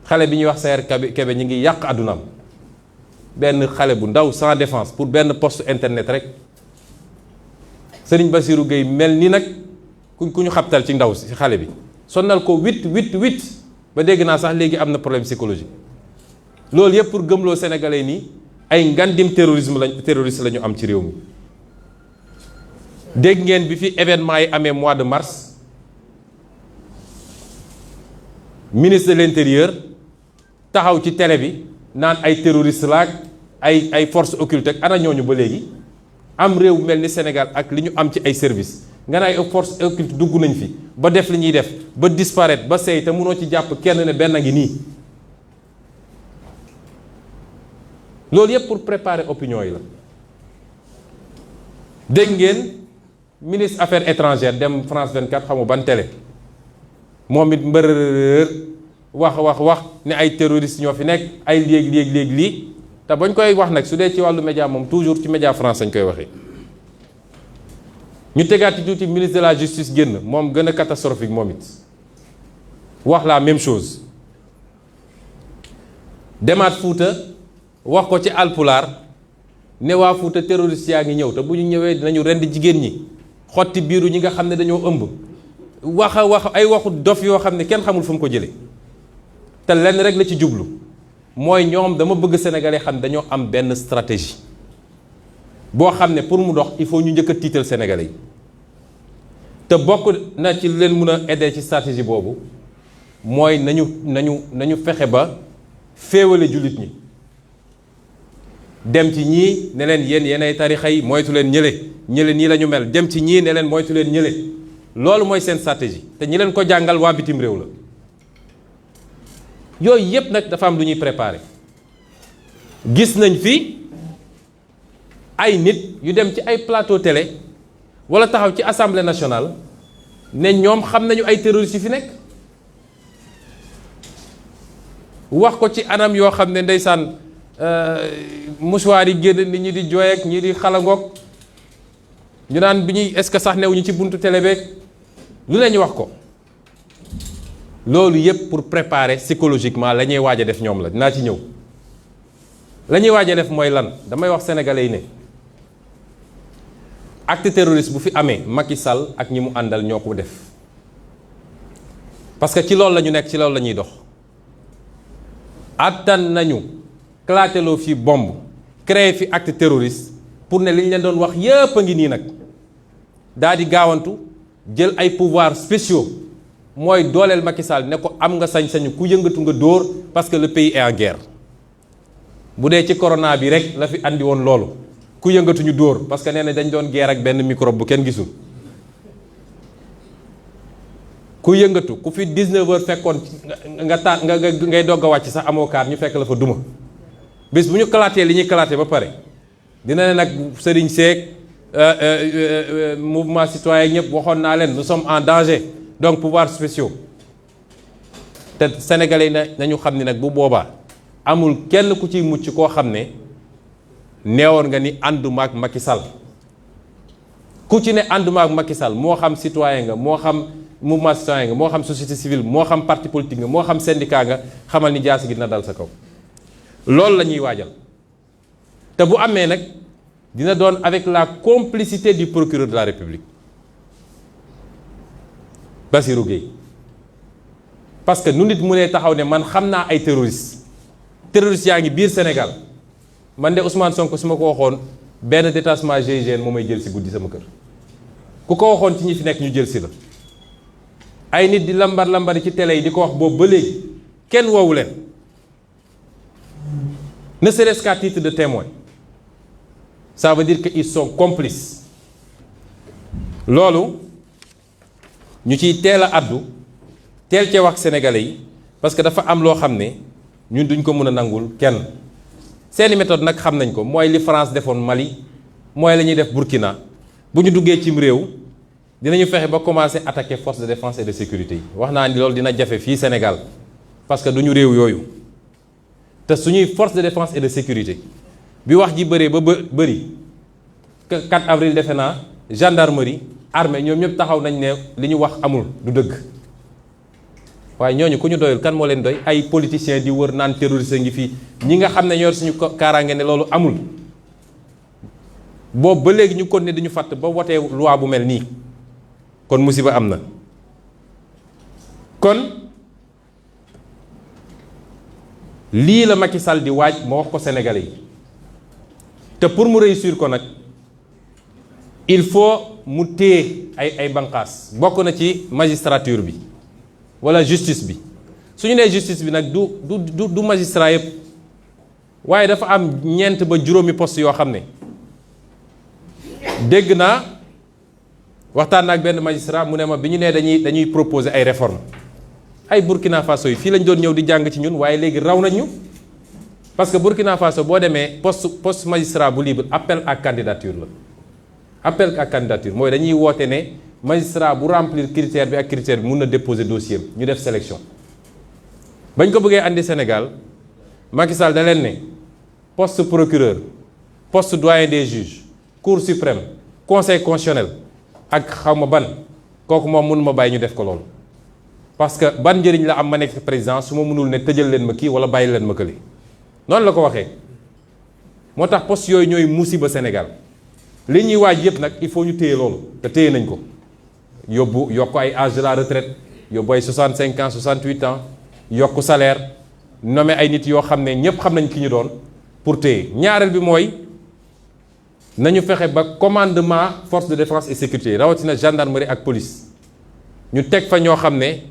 xale bi ñuy wax Sayer Kébé ñi ngi yàq àddunaam benn xale bu ndaw sans défense pour benn poste internet rek Serigne Bassirou Gueye mel ni nag ku ñu xabtal ci ndaw si xale bi sonnal ko 8 ba dégg naa sax léegi am na problème psychologique loolu yëpp pour gëmloo sénégalais nii ay ngandim terroriste la ñu am ci réew mi dégg ngeen bi fi événement yi amee mois de mars ministre de l'intérieur taxaw ci télé bi naan ay terroriste laak ay force occulte ak ana ñooñu ba léegi am réew mel ni Sénégal ak li ñu am ci ay service nga ne ay force occulte dugg nañ fi ba def li ñuy def ba disparaître ba sey te mënoo ci jàpp kenn ne benn ngi nii loolu yëpp pour préparer opinion yi la. dégg ngeen ministre affaires étrangères dem France 24 xamu ban télé moom it mbërër wax ne ay terroristes ñoo fi nekk ay léegi lii te bañ koy wax nag su dee ci wàllu média moom toujours ci média France lañ koy waxee. ñu tegaat ci tuuti ministre de la justice génn moom gën a catastrophique moom it wax la même chose demaat Fuuta wax ko ci alpulaar ne waa Fuuta terroriste yaa ngi ñëw te bu ñu ñëwee dinañu rend jigéen ñi xotti biiru ñi nga xam ne dañoo ëmb wax ay waxu dof yoo xam ne kenn xamul fu mu ko jëlee te lenn rek la ci jublu mooy ñoom dama bëgg sénégalais xam ne dañoo am benn stratégie boo xam ne pour mu dox il faut ñu njëkk a tiital sénégalais yi te bokk na ci leen mun a aider ci stratégie boobu mooy nañu fexe ba féewale jullit ñi dem ci ñii ne leen yéenay tarixa yi moytu leen ñële nii la ñu mel dem ci ñii ne leen moytu leen ñële loolu mooy seen stratégie te ñi leen ko jàngal waa bitim réew la yooyu yépp nag dafa am lu ñuy préparer gis nañ fi ay nit yu dem ci ay plateau télé wala taxaw ci assemblée nationale ne ñoom xam nañu ay terroristes yu fi nekk wax ko ci anam yoo xam ne ndeysaan mouchoir yi génn nit ñi di jooy ak ñi di xalangoog ñu naan bi ñuy est-ce que sax newuñu ci buntu télé beeg lu ne ñu wax ko loolu yépp pour préparer psychologiquement la ñuy waaj a def ñoom la dinaa ci ñëw la ñuy waaj a def mooy lan damay wax sénégalais yi ne acte terroriste bu fi amee Macky Sall ak ñi mu àndal ñoo ko def parce que ci loolu la ñu nekk ci loolu la ñuy dox attan nañu clateloo fi bombe créer fi acte terroriste pour ne li ñu leen doon wax yépp a ngi nii nag daal di gaawantu jël ay pouvoirs spéciaux mooy dooleel Macky Sall ne ko am nga sañ-sañu ku yëngatu nga dóor parce que le pays est en guerre bu dee ci corona bi rek la fi andi woon loolu ku yëngatuñu dóor parce que nee na dañ doon guerre ak benn microbe bu kenn gisul ku yëngatu ku fi 19 heures fekkoon ngay dogg a wàcc sax amoo kaar ñu fekk la fa duma bis bu ñu kalaatee li ñuy kalaatee ba pare dina ne nag sëriñ seeg mouvement citoyen ñëpp waxoon naa leen nous sommes en danger donc pouvoirs spéciaux te sénégalais nañu xam ni nag bu boobaa amul kenn ku ciy mucc koo xam ne neewoon nga ni ànduma ak Macky Sall ku ci ne ànduma ak Macky Sall moo xam citoyen nga moo xam mouvement citoyen nga moo xam société civile moo xam parti politique nga moo xam syndicat nga xamal ni jaasi gi dina dal sa kaw loolu la ñuy waajal te bu amee nag dina doon avec la complicité du procureur de la République Bassirou Gueye parce que nu nit mu ne taxaw ne man xam naa ay terroristes yaa ngi biir Sénégal man de Ousmane Sonko su ma ko waxoon benn détachement GIGN moo may jël si guddi sama kër ku ko waxoon ci ñi fi nekk ñu jël si la ay nit di lambari ci télé yi di ko wax boobu ba léegi kenn woowu leen ne serait-ce qu'à titre de témoin ça veut dire que ils sont complices loolu ñu ciy teel a addu teel cee wax sénégalais yi parce que dafa am loo xam ne ñun duñ ko mën a nangul kenn seeni méthode nag xam nañ ko mooy li France defoon Mali mooy la ñuy def Burkina bu ñu duggee cim réew dinañu fexe ba commencer attaquer force de défense et de sécurité yi wax naa ni loolu dina jafe fii Sénégal parce que duñu réew yooyu te suñuy force de défense et de sécurité bi wax ji bëree ba bëri 4 avril defe naa gendarmerie armée ñoom ñëpp taxaw nañ ne li ñu wax amul du dëgg waaye ñooñu ku ñu doyul kan moo leen doy ay politiciens di wër naan terroriste ngi fii ñi nga xam ne ñoo suñu kaaraange ne loolu amul boobu ba léegi ñu continuer dañu fàtt ba wotee loi bu mel nii kon musiba am na kon lii la Macky Sall di waaj ma wax ko Sénégalais yi te pour mu réussir ko nag il faut mu téye ay banqaas bokk na ci magistrature bi wala justice bi su ñu nee justice bi nag du magistrat yëpp waaye dafa am ñeent ba juróomi poste yoo xam ne dégg naa waxtaan na ak benn magistrat mu ne ma bi ñu nee dañuy proposer ay réformes ay Burkina Faso yi fii lañ doon ñëw di jàng ci ñun waaye léegi raw nañ ñu parce que Burkina Faso boo demee poste magistrat bu libre appel à candidature la appel à candidature mooy dañuy woote ne magistrat bu remplir critère bi ak critère bi mun na déposer dossier ñu def sélection bañ ko bëggee andi Sénégal Macky Sall da leen ne poste procureur poste doyen des juges cour suprême conseil constitutionnel ak xaw ma ban kooku moom mënu ma bàyyi ñu def ko loolu parce que ban njëriñ la am ma nekk président su ma mënul ne tëjal leen ma kii wala bàyyi leen ma kële noonu la ko waxee moo tax poste yooyu ñooy musiba Sénégal li ñuy waaj yëpp nag il faut ñu téye loolu te téye nañ ko yokk ay âge de la retraite yóbbu ay 65 ans 68 ans yokk salaire nommé ay nit yoo xam ne ñëpp xam nañ ki ñu doon pour téye ñaareel bi mooy nañu fexe ba commandement force de défense et sécurité rawatina gendarmerie ak police ñu teg fa ñoo xam ne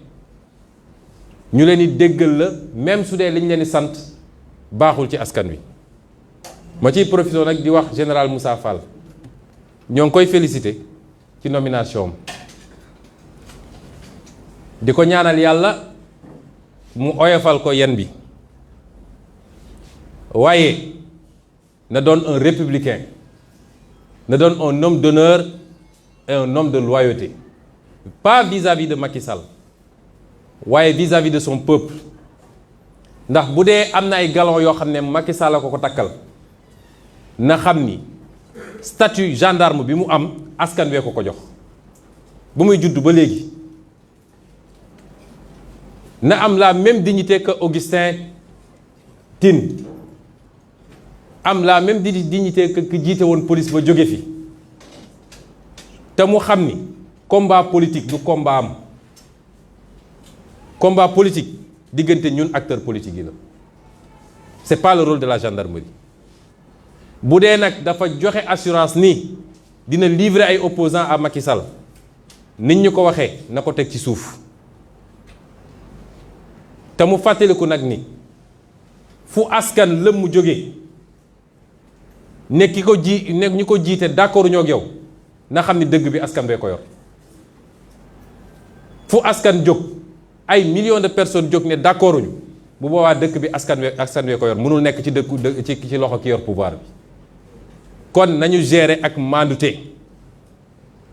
ñu leen di déggal la même su dee li ñu leen di sant baaxul ci askan wi. ma ciy profité nag di wax général Moussa Fall ñoo ngi koy félicité ci nomination am di ko ñaanal yàlla mu oyofal ko yen bi waaye na doon un républicain na doon un homme d'honneur et un homme de loyauté pas vis-à-vis de Macky Sall waaye vis-à-vis de son peuple ndax bu dee am na ay galon yoo xam ne Macky Sall la ko takkal na xam ni statut gendarme bi mu am askan wee ko jox bu muy judd ba léegi na am la même dignité que Augustin Tine am la même dignité que ki jiite woon police ba jóge fi te mu xam ni combat politique du combat am combat politique diggante ñun acteurs politiques yi la c'est pas le rôle de la gendarmerie bu dee nag dafa joxe assurance ni dina livrer ay opposants à Macky Sall nit ñu ko waxee na ko teg ci suuf te mu fàttaliku nag ni fu askan lëm mu jógee ne ki ko ne ñu ko jiite d'accord ñoo ak yow na xam ni dëgg bi askan bee ko yor fu askan jóg ay millions de personnes jóg ne d'accord ñu bu boobaa dëkk bi askan wee ko yor mënul nekk ci dëkku ci loxo ki yor pouvoir bi kon nañu gérer ak mandute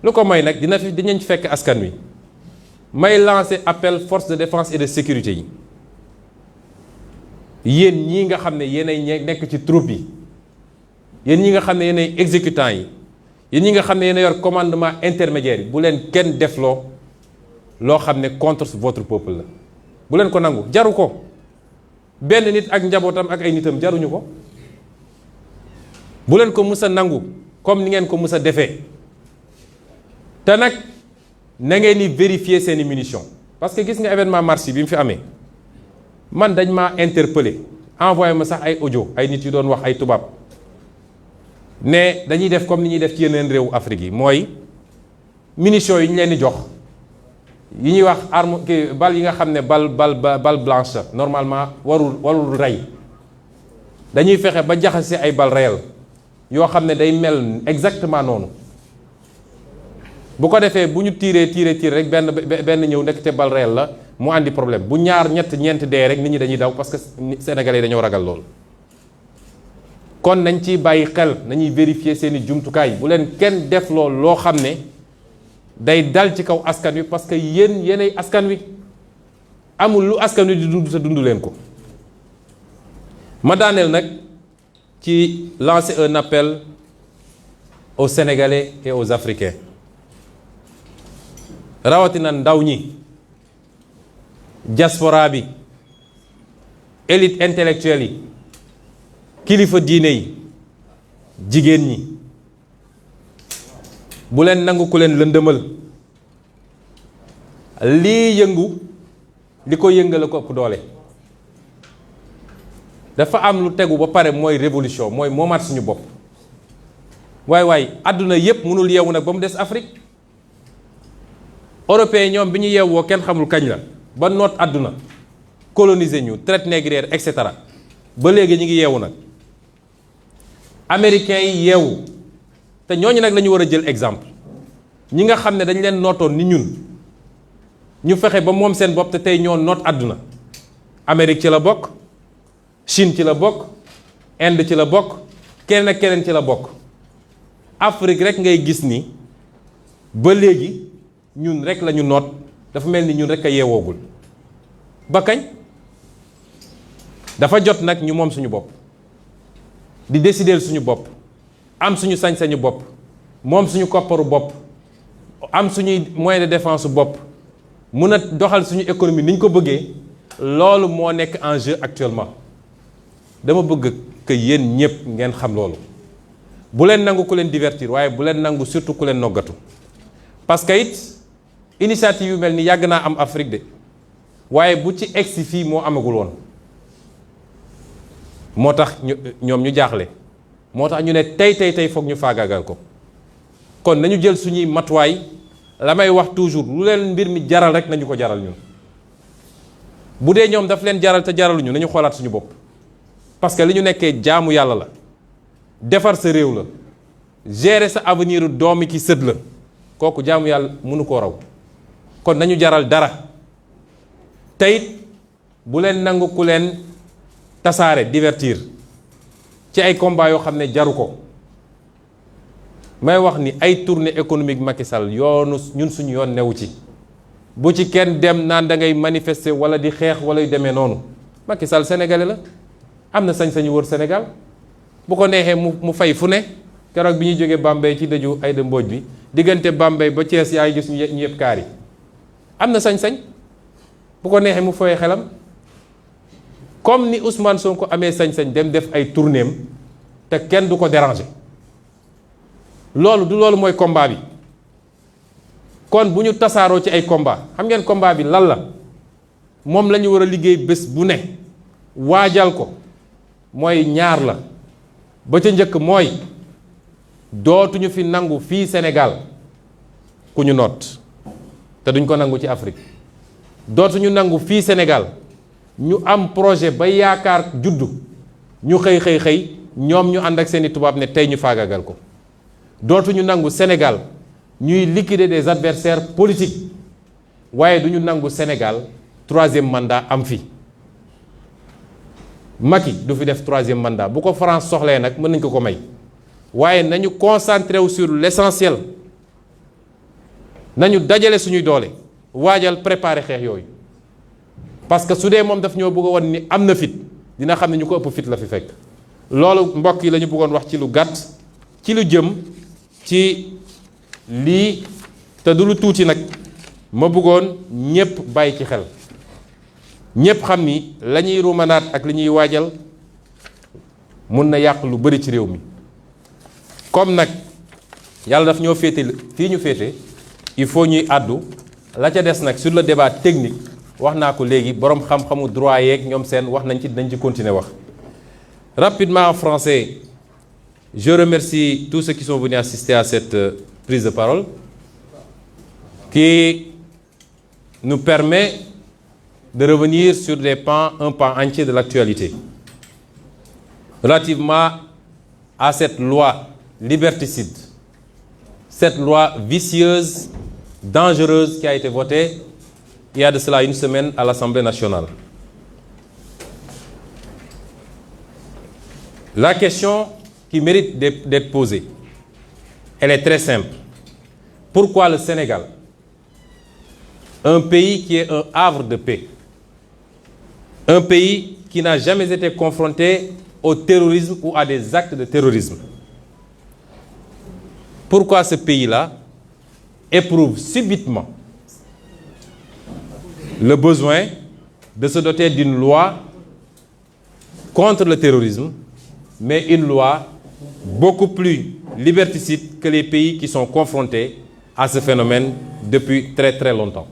lu ko may nag dinañ fekk askan wi may lancer appel force de défense et de sécurité yi yéen ñii nga xam ne yéenay nekk ci troupe yi yéen ñi nga xam ne yéenay exécutants yi yéen ñi nga xam ne yéen yor commandement intermédiaire yi bu leen kenn defloo loo xam ne contre votre peuple la bu leen ko nangu jaru ko benn nit ak njabootam ak ay nitam jaruñu ko bu leen ko mus a nangu comme ni ngeen ko mus a defee te nag na ngeen di vérifier seeni munitions parce que gis nga événement mars bi mu fi amee man dañ maa interpellé envoyé ma sax ay audio ay nit yu doon wax ay tubaab ne dañuy def comme ni ñuy def ci yeneen réewu Afrique yi mooy munitions yi ñu leen di jox yi ñuy wax arme bal yi nga xam ne bal blanche la normalement warul rey dañuy fexe ba jaxase ay bal réel yoo xam ne day mel exactement noonu bu ko defee bu ñu tiiree rek benn ñëw nekk te bal réel la mu àndi problème bu ñeent dee rek nit ñi dañuy daw parce que sénégalais yi dañoo ragal loolu kon nañ ciy bàyyi xel nañuy vérifier seeni jumtukaay bu leen kenn def loolu loo xam ne day dal ci kaw askan wi parce que yéenay askan wi amul lu askan wi di dund te dund leen ko ma daaneel nag ci lancer un appel aux Sénégalais et aux Africains rawatina ndaw ñi diaspora bi élite intellectuelle yi kilifa diine yi jigéen ñi bu leen nangu ku leen lëndëmal lii yëngu li ko yëngale ko ëpp doole dafa am lu tegu ba pare mooy révolution mooy moomaat suñu bopp waay àdduna yépp mënul yeewu nag ba mu des Afrique européens ñoom bi ñu yeewoo kenn xamul kañ la ba noot àdduna coloniser ñu traite négrière et cetera ba léegi ñu ngi yeewu nag américains yi yeewu te ñooñu nag la ñu war a jël exemple ñi nga xam ne dañ leen nootoon ni ñun ñu fexe ba moom seen bopp te tey ñoo noot àdduna Amérique ci la bokk Chine ci la bokk Inde ci la bokk keneen ak keneen ci la bokk Afrique rek ngay gis ni ba léegi ñun rek la ñu noot dafa mel ni ñun rek a yeewoogul ba kañ dafa jot nag ñu moom suñu bopp di décider suñu bopp am suñu sañ-sañu bopp moom suñu kopparu bopp am suñuy moyen de défense bopp mun a doxal suñu économie ni ñu ko bëggee loolu moo nekk en jeu actuellement dama bëgg que yéen ñëpp ngeen xam loolu bu leen nangu ku leen divertir waaye bu leen nangu surtout ku leen noggatu parce que it initiative yu mel ni yàgg naa am Afrique de waaye bu ci egsi fii moo amagul woon moo tax ñoom ñu jaaxle moo tax ñu ne tey foog ñu faagaagal ko kon nañu jël suñuy matuwaay la may wax toujours lu leen mbir mi jaral rek nañu ko jaral ñun bu dee ñoom daf leen jaral te jaraluñu nañu xoolaat suñu bopp parce que li ñu nekkee jaamu yàlla la defar sa réew la gérer sa avenir doomi ki sët la kooku jaamu yàlla mënu koo raw kon nañu jaral dara teyit bu leen nangu ku leen tasaare divertir ci ay combat yoo xam ne jaru ko may wax ni ay tournée économique Macky Sall yoonu ñun suñu yoon newu ci bu ci kenn dem naan da ngay manifester wala di xeex wala yu demee noonu Macky Sall sénégalais la am na sañ-sañu wër Sénégal bu ko neexee mu fay fu ne keroog bi ñuy jógee Bambey ci dëju Aïda Mbodj bi diggante Bambey ba Thiès yaa ngi gis ñu yëpp kaar yi am na sañ-sañ bu ko neexee mu fooyee xelam comme ni Ousmane Sonko amee sañ-sañ dem def ay tournéem te kenn du ko déranger loolu du loolu mooy combat bi kon bu ñu tasaaroo ci ay combat xam ngeen combat bi lan la moom la ñu war a liggéey bés bu ne waajal ko mooy ñaar la ba ca njëkk mooy dootuñu fi nangu fii Sénégal ku ñu noot te duñ ko nangu ci Afrique dootuñu nangu fii Sénégal ñu am projet ba yaakaar juddu ñu xëy ñoom ñu ànd ak seeni tubaab ne tey ñu faagagal ko dootuñu nangu Sénégal ñuy liquider des adversaires politiques waaye duñu nangu Sénégal troisième mandat am fi Macky du fi def troisième mandat bu ko France soxlee nag mën nañ ko may waaye nañu concentré wu sur l'essentiel nañu dajale suñuy doole waajal préparer xeex yooyu parce que su dee moom daf ñoo bëgg a won ni am na fit dina xam ne ñu ko ëpp fit la fi fekk loolu mbokk yi la ñu bëggoon wax ci lu gàtt ci lu jëm ci lii te du lu tuuti nag ma bëggoon ñépp bàyyi ci xel ñépp xam ni la ñuy rumanaat ak li ñuy waajal mun na yàq lu bari ci réew mi comme nag yàlla daf ñoo féete fii ñu féete il faut ñuy àddu la ca des nag sur le débat technique wax naa ko léegi boroom xam-xamu droit yeeg ñoom seen wax nañ ci dañ ci continuer wax rapidement en français. Je remercie tous ceux qui sont venus assister à cette prise de parole qui nous permet de revenir sur un pan entier de l'actualité relativement à cette loi liberticide, cette loi vicieuse, dangereuse qui a été votée il y a de cela une semaine à l'Assemblée nationale. La question qui mérite d'être posée, elle est très simple. Pourquoi le Sénégal, un pays qui est un havre de paix, un pays qui n'a jamais été confronté au terrorisme ou à des actes de terrorisme, pourquoi ce pays-là éprouve subitement le besoin de se doter d'une loi contre le terrorisme, mais une loi beaucoup plus liberticide que les pays qui sont confrontés à ce phénomène depuis très très longtemps.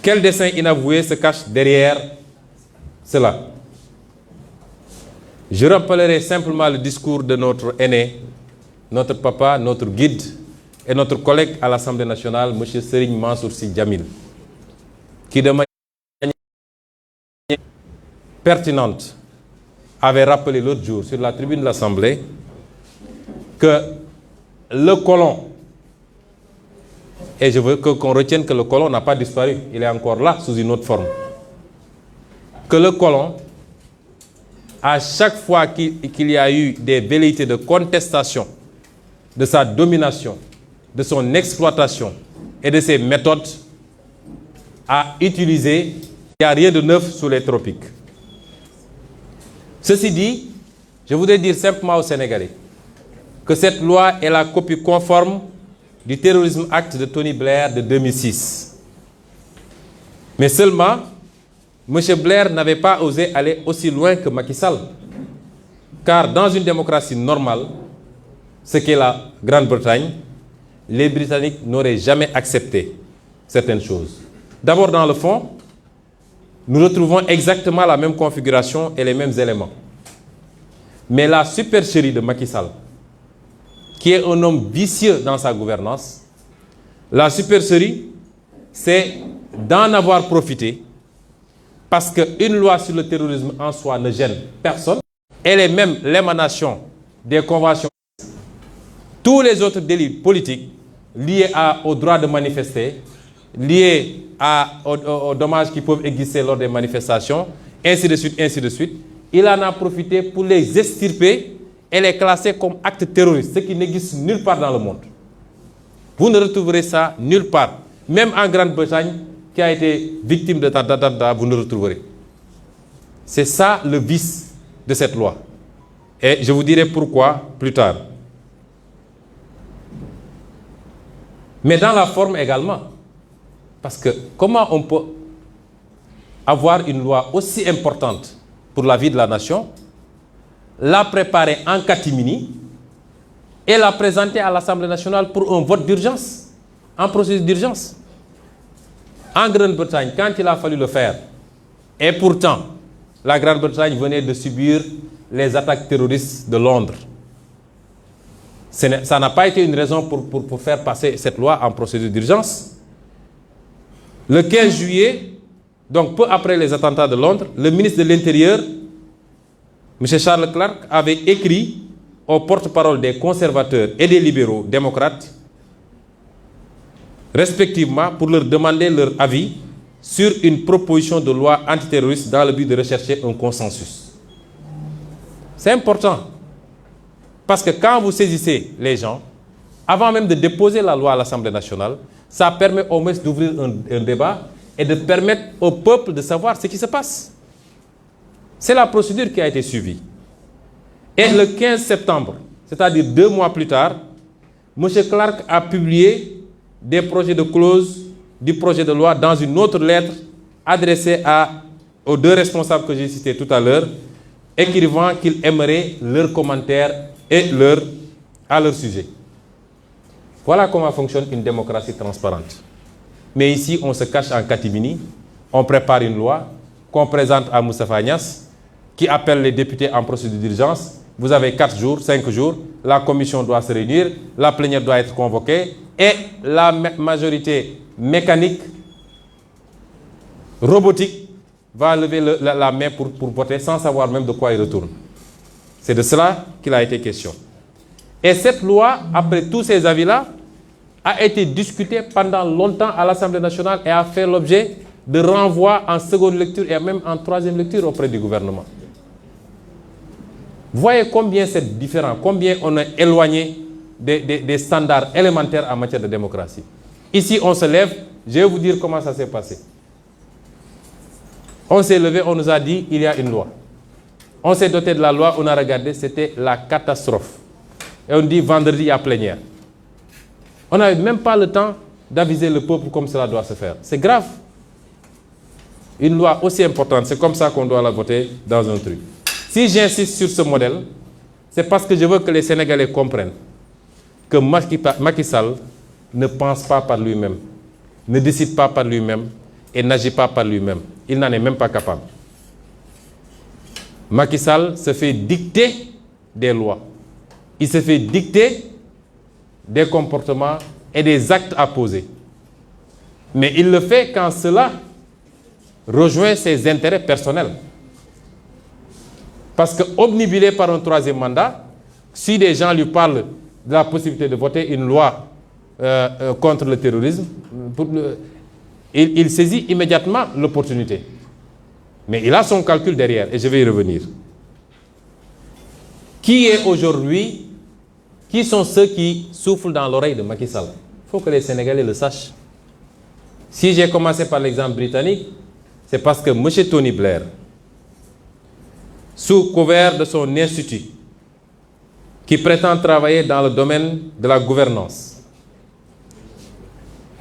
Quel dessein inavoué se cache derrière cela? Je rappellerai simplement le discours de notre aîné, notre papa, notre guide et notre collègue à l'Assemblée nationale, M. Serigne Mansour Sy Djamil, qui de pertinente avait rappelé l'autre jour sur la tribune de l'Assemblée que le colon, et je veux qu'on retienne que le colon n'a pas disparu, il est encore là sous une autre forme, que le colon, à chaque fois qu'il y a eu des velléités de contestation de sa domination, de son exploitation et de ses méthodes, a utilisé, il n'y a rien de neuf sous les tropiques. Ceci dit, je voudrais dire simplement aux Sénégalais que cette loi est la copie conforme du Terrorism Act de Tony Blair de 2006. Mais seulement, M. Blair n'avait pas osé aller aussi loin que Macky Sall. Car dans une démocratie normale, ce qu'est la Grande-Bretagne, les Britanniques n'auraient jamais accepté certaines choses. D'abord, dans le fond, nous retrouvons exactement la même configuration et les mêmes éléments. Mais la supercherie de Macky Sall, qui est un homme vicieux dans sa gouvernance, la supercherie, c'est d'en avoir profité parce qu'une loi sur le terrorisme en soi ne gêne personne. Elle est même l'émanation des conventions. Tous les autres délits politiques liés au droit de manifester, liés aux dommages qui peuvent exister lors des manifestations, ainsi de suite, ainsi de suite. Il en a profité pour les extirper et les classer comme actes terroristes, ce qui n'existe nulle part dans le monde. Vous ne retrouverez ça nulle part. Même en Grande-Bretagne, qui a été victime de d'attentats, vous ne retrouverez. C'est ça le vice de cette loi. Et je vous dirai pourquoi plus tard. Mais dans la forme également. Parce que comment on peut avoir une loi aussi importante pour la vie de la nation, la préparer en catimini et la présenter à l'Assemblée nationale pour un vote d'urgence, en procédure d'urgence. En Grande-Bretagne, quand il a fallu le faire, et pourtant, la Grande-Bretagne venait de subir les attaques terroristes de Londres. Ça n'a pas été une raison pour faire passer cette loi en procédure d'urgence. Le 15 juillet, donc peu après les attentats de Londres, le ministre de l'Intérieur, M. Charles Clark, avait écrit au porte-parole des conservateurs et des libéraux démocrates, respectivement, pour leur demander leur avis sur une proposition de loi antiterroriste dans le but de rechercher un consensus. C'est important, parce que quand vous saisissez les gens, avant même de déposer la loi à l'Assemblée nationale, ça permet au moins d'ouvrir un débat et de permettre au peuple de savoir ce qui se passe. C'est la procédure qui a été suivie. Et le 15 septembre, c'est-à-dire 2 mois plus tard, M. Clark a publié des projets de clause du projet de loi dans une autre lettre adressée aux 2 responsables que j'ai cités tout à l'heure, écrivant qu'il aimerait leurs commentaires et à leur sujet. Voilà comment fonctionne une démocratie transparente. Mais ici, on se cache en catimini, on prépare une loi qu'on présente à Moustapha Niasse, qui appelle les députés en procédure d'urgence. Vous avez 4 jours, 5 jours, la commission doit se réunir, la plénière doit être convoquée, et la majorité mécanique, robotique, va lever la main pour voter sans savoir même de quoi il retourne. C'est de cela qu'il a été question. Et cette loi, après tous ces avis-là, a été discutée pendant longtemps à l'Assemblée nationale et a fait l'objet de renvois en seconde lecture et même en troisième lecture auprès du gouvernement. Voyez combien c'est différent, combien on est éloigné des standards élémentaires en matière de démocratie. Ici, on se lève, je vais vous dire comment ça s'est passé. On s'est levé, on nous a dit il y a une loi. On s'est doté de la loi, on a regardé, c'était la catastrophe. Et on dit vendredi, il y a plénière. On n'avait même pas le temps d'aviser le peuple comme cela doit se faire. C'est grave. Une loi aussi importante, c'est comme ça qu'on doit la voter dans un truc. Si j'insiste sur ce modèle, c'est parce que je veux que les Sénégalais comprennent que Macky Sall ne pense pas par lui-même, ne décide pas par lui-même et n'agit pas par lui-même. Il n'en est même pas capable. Macky Sall se fait dicter des lois. Il se fait dicter des comportements et des actes à poser. Mais il le fait quand cela rejoint ses intérêts personnels. Parce que obnubilé par un troisième mandat, si des gens lui parlent de la possibilité de voter une loi contre le terrorisme, il saisit immédiatement l'opportunité. Mais il a son calcul derrière, et je vais y revenir. Qui sont ceux qui soufflent dans l'oreille de Macky Sall? Il faut que les Sénégalais le sachent. Si j'ai commencé par l'exemple britannique, c'est parce que M. Tony Blair, sous couvert de son institut, qui prétend travailler dans le domaine de la gouvernance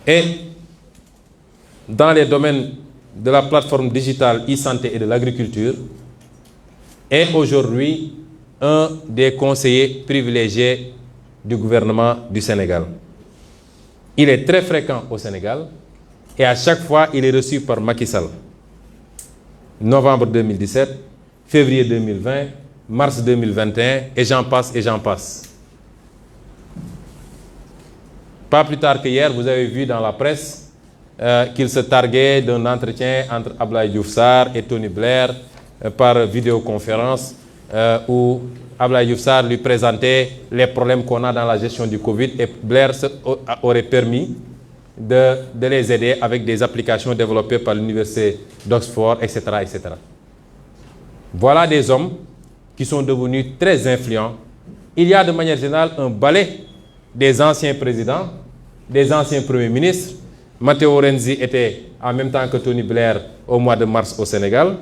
et dans les domaines de la plateforme digitale e-santé et de l'agriculture, est aujourd'hui un des conseillers privilégiés du gouvernement du Sénégal. Il est très fréquent au Sénégal et à chaque fois, il est reçu par Macky Sall. Novembre 2017, février 2020, mars 2021, et j'en passe et j'en passe. Pas plus tard que hier, vous avez vu dans la presse qu'il se targuait d'un entretien entre Abdoulaye Diouf Sarr et Tony Blair par vidéoconférence où Abdoulaye Diouf Sarr lui présentait les problèmes qu'on a dans la gestion du Covid et Blair aurait permis de les aider avec des applications développées par l'université d'Oxford, etc., etc. Voilà des hommes qui sont devenus très influents. Il y a de manière générale un balai des anciens présidents, des anciens premiers ministres. Matteo Renzi était en même temps que Tony Blair au mois de mars au Sénégal.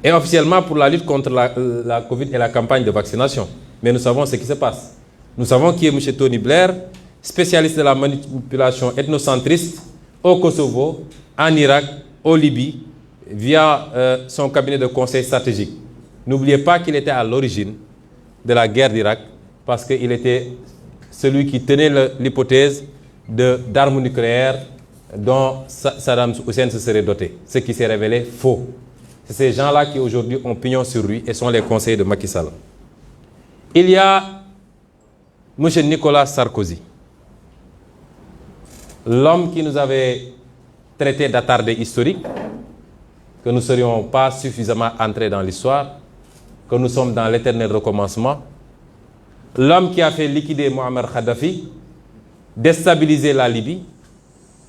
Et officiellement pour la lutte contre la Covid et la campagne de vaccination. Mais nous savons ce qui se passe. Nous savons qui est M. Tony Blair, spécialiste de la manipulation ethnocentriste au Kosovo, en Irak, au Libye, via son cabinet de conseil stratégique. N'oubliez pas qu'il était à l'origine de la guerre d'Irak parce qu'il était celui qui tenait l'hypothèse d'armes nucléaires dont Saddam Hussein se serait doté, ce qui s'est révélé faux. C'est ces gens-là qui aujourd'hui ont pignon sur lui et sont les conseillers de Macky Sall. Il y a M. Nicolas Sarkozy, l'homme qui nous avait traité d'attardé historique, que nous ne serions pas suffisamment entrés dans l'histoire, que nous sommes dans l'éternel recommencement, l'homme qui a fait liquider Mohamed Kadhafi, déstabiliser la Libye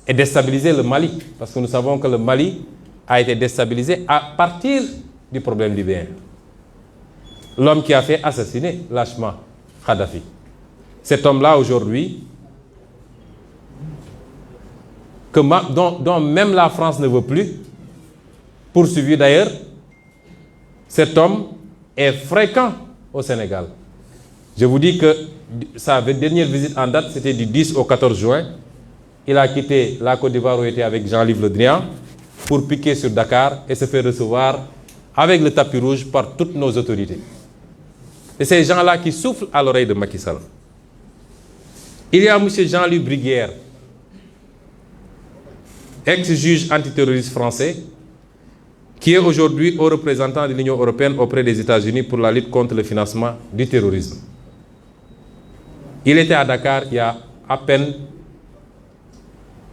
et déstabiliser le Mali, parce que nous savons que le Mali a été déstabilisé à partir du problème libyen. L'homme qui a fait assassiner lâchement Kadhafi. Cet homme-là aujourd'hui, dont même la France ne veut plus, poursuivi d'ailleurs, cet homme est fréquent au Sénégal. Je vous dis que sa dernière visite en date, c'était du 10 au 14 juin. Il a quitté la Côte d'Ivoire où il était avec Jean-Yves Le Drian pour piquer sur Dakar et se faire recevoir avec le tapis rouge par toutes nos autorités. Et ces gens-là qui soufflent à l'oreille de Macky Sall. Il y a M. Jean-Louis Bruguière, ex-juge antiterroriste français, qui est aujourd'hui haut représentant de l'Union européenne auprès des États-Unis pour la lutte contre le financement du terrorisme. Il était à Dakar il y a à peine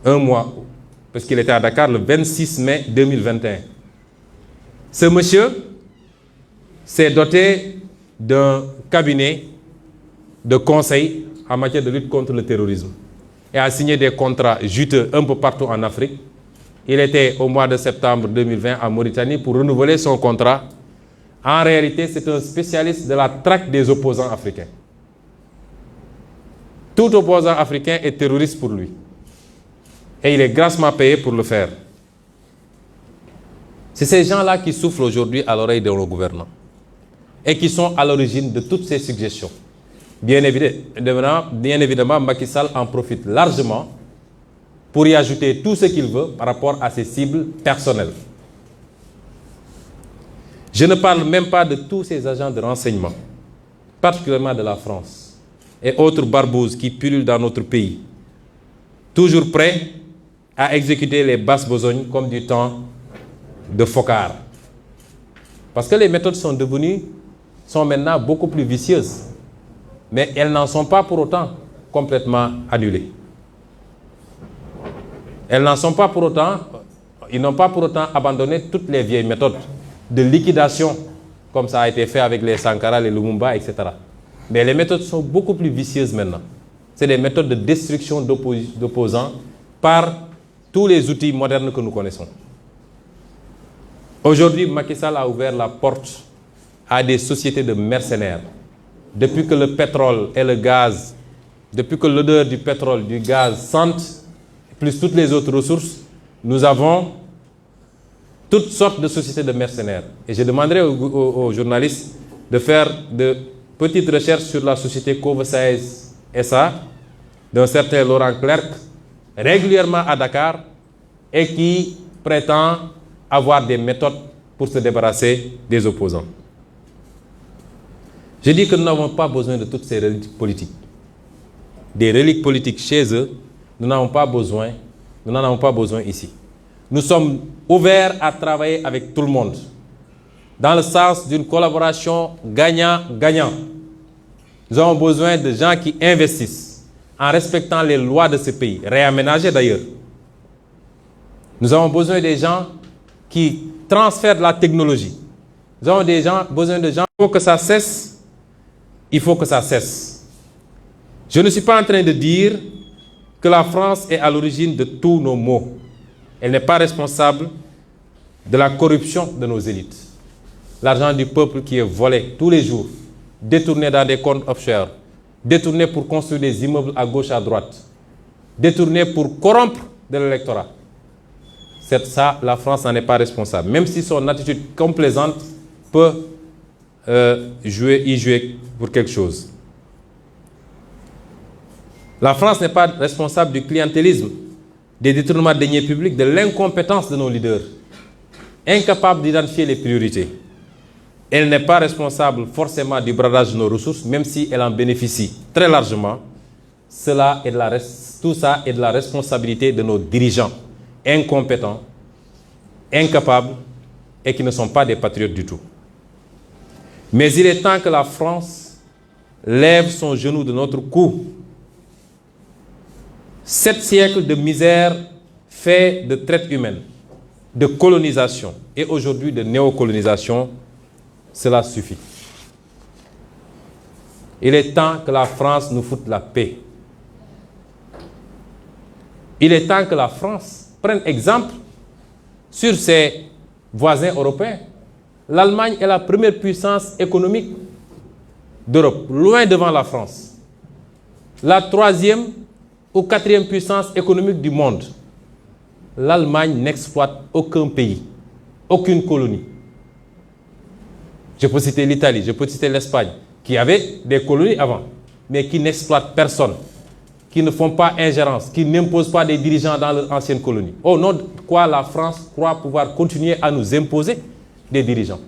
un mois, parce qu'il était à Dakar le 26 mai 2021. Ce monsieur s'est doté d'un cabinet de conseil en matière de lutte contre le terrorisme et a signé des contrats juteux un peu partout en Afrique. Il était au mois de septembre 2020 en Mauritanie pour renouveler son contrat. En réalité, c'est un spécialiste de la traque des opposants africains. Tout opposant africain est terroriste pour lui. Et il est grassement payé pour le faire. C'est ces gens-là qui soufflent aujourd'hui à l'oreille de nos gouvernants et qui sont à l'origine de toutes ces suggestions. Bien évidemment, Macky Sall en profite largement pour y ajouter tout ce qu'il veut par rapport à ses cibles personnelles. Je ne parle même pas de tous ces agents de renseignement, particulièrement de la France et autres barbouzes qui pullulent dans notre pays, toujours prêts à exécuter les basses besognes comme du temps de Foccart. Parce que les méthodes sont maintenant beaucoup plus vicieuses, mais elles n'en sont pas pour autant complètement annulées. Ils n'ont pas pour autant abandonné toutes les vieilles méthodes de liquidation comme ça a été fait avec les Sankara, les Lumumba, etc. Mais les méthodes sont beaucoup plus vicieuses maintenant. C'est des méthodes de destruction d'opposants par tous les outils modernes que nous connaissons. Aujourd'hui, Macky Sall a ouvert la porte à des sociétés de mercenaires. Depuis que le pétrole et le gaz, depuis que l'odeur du pétrole, du gaz sentent, plus toutes les autres ressources, nous avons toutes sortes de sociétés de mercenaires. Et je demanderai aux journalistes de faire de petites recherches sur la société Covesaes SA, d'un certain Laurent Clerc, régulièrement à Dakar, et qui prétend avoir des méthodes pour se débarrasser des opposants. Je dis que nous n'avons pas besoin de toutes ces reliques politiques. Des reliques politiques chez eux, nous n'en avons pas besoin ici. Nous sommes ouverts à travailler avec tout le monde, dans le sens d'une collaboration gagnant-gagnant. Nous avons besoin de gens qui investissent en respectant les lois de ce pays, réaménagées d'ailleurs. Nous avons besoin des gens qui transfèrent de la technologie. Nous avons besoin de gens. Il faut que ça cesse. Il faut que ça cesse. Je ne suis pas en train de dire que la France est à l'origine de tous nos maux. Elle n'est pas responsable de la corruption de nos élites. L'argent du peuple qui est volé tous les jours, détourné dans des comptes offshore, détourné pour construire des immeubles à gauche, à droite, détourné pour corrompre de l'électorat. C'est ça, la France n'en est pas responsable. Même si son attitude complaisante peut y jouer pour quelque chose. La France n'est pas responsable du clientélisme, des détournements de deniers publics, de l'incompétence de nos leaders, incapables d'identifier les priorités. Elle n'est pas responsable forcément du bradage de nos ressources, même si elle en bénéficie très largement. Tout ça est de la responsabilité de nos dirigeants, incompétents, incapables et qui ne sont pas des patriotes du tout. Mais il est temps que la France lève son genou de notre cou. 7 siècles de misère faits de traite humaine, de colonisation et aujourd'hui de néocolonisation, cela suffit. Il est temps que la France nous foute la paix. Il est temps que la France prenne exemple sur ses voisins européens. L'Allemagne est la première puissance économique d'Europe, loin devant la France. La 3e ou 4e puissance économique du monde. L'Allemagne n'exploite aucun pays, aucune colonie. Je peux citer l'Italie, je peux citer l'Espagne, qui avait des colonies avant, mais qui n'exploitent personne, qui ne font pas ingérence, qui n'imposent pas des dirigeants dans leur ancienne colonie. Au nom de quoi la France croit pouvoir continuer à nous imposer des dirigeants,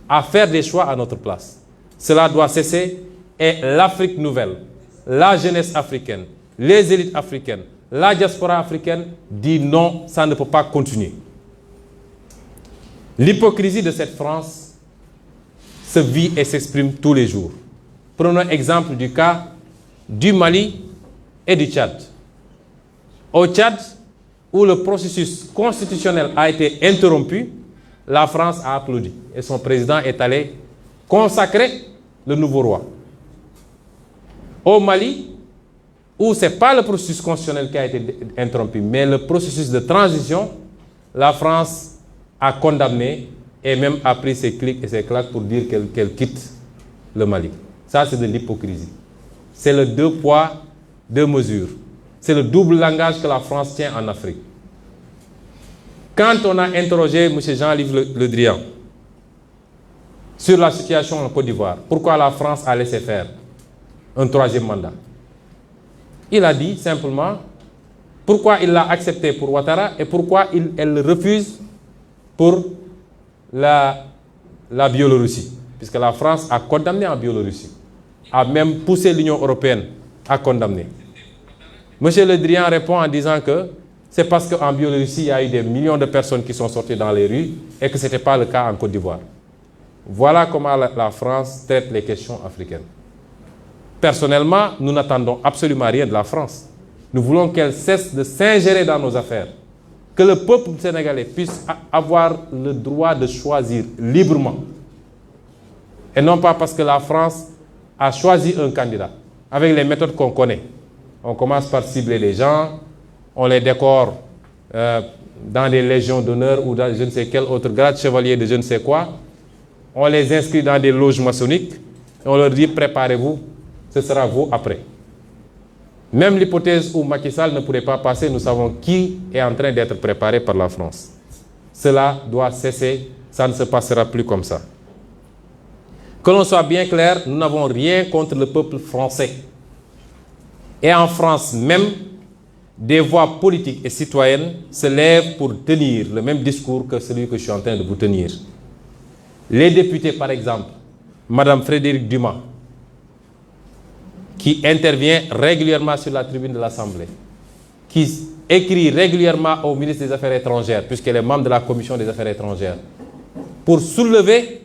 à faire des choix à notre place. Cela doit cesser et l'Afrique nouvelle, la jeunesse africaine, les élites africaines, la diaspora africaine dit non, ça ne peut pas continuer. L'hypocrisie de cette France se vit et s'exprime tous les jours. Prenons exemple du cas du Mali et du Tchad. Au Tchad, où le processus constitutionnel a été interrompu, la France a applaudi et son président est allé consacrer le nouveau roi. Au Mali, où ce n'est pas le processus constitutionnel qui a été interrompu, mais le processus de transition, la France a condamné et même a pris ses clics et ses claques pour dire qu'elle quitte le Mali. Ça, c'est de l'hypocrisie. C'est le 2 poids, 2 mesures. C'est le double langage que la France tient en Afrique. Quand on a interrogé M. Jean-Yves Le Drian sur la situation en Côte d'Ivoire, pourquoi la France a laissé faire un 3e mandat, il a dit simplement pourquoi il l'a accepté pour Ouattara et pourquoi elle le refuse pour la Biélorussie. Puisque la France a condamné en Biélorussie, a même poussé l'Union européenne à condamner. M. Le Drian répond en disant que c'est parce qu'en Biélorussie, il y a eu des millions de personnes qui sont sorties dans les rues et que ce n'était pas le cas en Côte d'Ivoire. Voilà comment la France traite les questions africaines. Personnellement, nous n'attendons absolument rien de la France. Nous voulons qu'elle cesse de s'ingérer dans nos affaires. Que le peuple sénégalais puisse avoir le droit de choisir librement Et non pas parce que la France a choisi un candidat, avec les méthodes qu'on connaît. On commence par cibler les gens, on les décore dans des légions d'honneur ou dans je ne sais quel autre grade, chevalier de je ne sais quoi. On les inscrit dans des loges maçonniques et on leur dit préparez-vous, ce sera vous après. Même l'hypothèse où Macky Sall ne pourrait pas passer, nous savons qui est en train d'être préparé par la France. Cela doit cesser, ça ne se passera plus comme ça. Que l'on soit bien clair, nous n'avons rien contre le peuple français. Et en France même, des voix politiques et citoyennes se lèvent pour tenir le même discours que celui que je suis en train de vous tenir. Les députés, par exemple, Madame Frédérique Dumas, qui intervient régulièrement sur la tribune de l'Assemblée, qui écrit régulièrement au ministre des Affaires étrangères, puisqu'elle est membre de la Commission des Affaires étrangères, pour soulever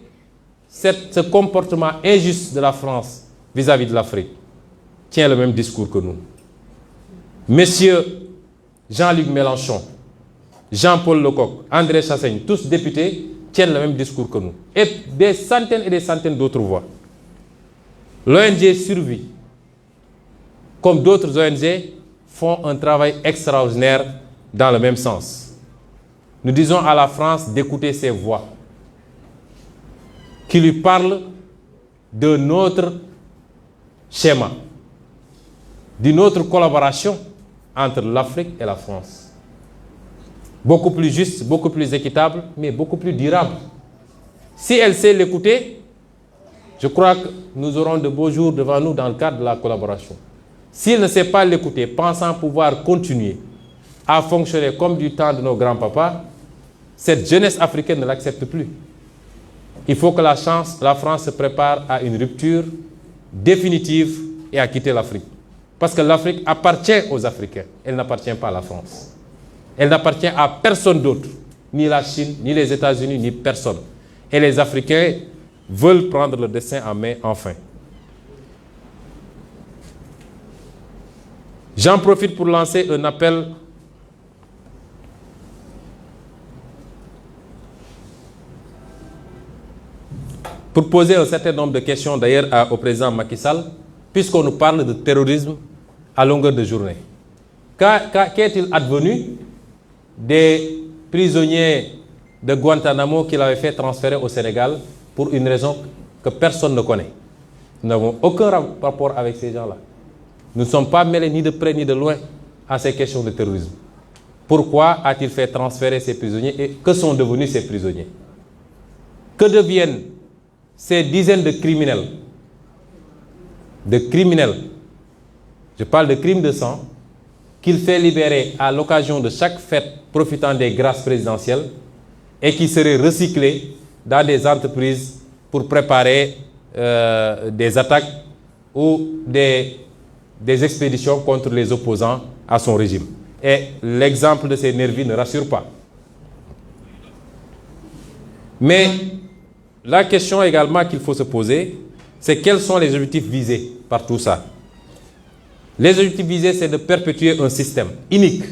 ce comportement injuste de la France vis-à-vis de l'Afrique, tient le même discours que nous. Messieurs Jean-Luc Mélenchon, Jean-Paul Lecoq, André Chassaigne, tous députés, tiennent le même discours que nous. Et des centaines d'autres voix. L'ONG Survie, comme d'autres ONG, font un travail extraordinaire dans le même sens. Nous disons à la France d'écouter ces voix qui lui parlent de notre schéma, d'une autre collaboration entre l'Afrique et la France. Beaucoup plus juste, beaucoup plus équitable, mais beaucoup plus durable. Si elle sait l'écouter, je crois que nous aurons de beaux jours devant nous dans le cadre de la collaboration. S'il ne sait pas l'écouter, pensant pouvoir continuer à fonctionner comme du temps de nos grands-papas, cette jeunesse africaine ne l'accepte plus. Il faut que la France se prépare à une rupture définitive et à quitter l'Afrique. Parce que l'Afrique appartient aux Africains, elle n'appartient pas à la France. Elle n'appartient à personne d'autre, ni la Chine, ni les États-Unis, ni personne. Et les Africains veulent prendre le destin en main enfin. J'en profite pour lancer un appel pour poser un certain nombre de questions d'ailleurs au président Macky Sall, puisqu'on nous parle de terrorisme à longueur de journée. Qu'est-il advenu des prisonniers de Guantanamo qu'il avait fait transférer au Sénégal pour une raison que personne ne connaît? Nous n'avons aucun rapport avec ces gens-là. Nous ne sommes pas mêlés ni de près ni de loin à ces questions de terrorisme. Pourquoi a-t-il fait transférer ces prisonniers et que sont devenus ces prisonniers? Que deviennent ces dizaines de criminels? Je parle de crimes de sang, qu'il fait libérer à l'occasion de chaque fête profitant des grâces présidentielles et qui seraient recyclés dans des entreprises pour préparer des attaques ou des expéditions contre les opposants à son régime. Et l'exemple de ces nervis ne rassure pas. Mais la question également qu'il faut se poser, c'est quels sont les objectifs visés par tout ça? Les objectifs visés, c'est de perpétuer un système unique,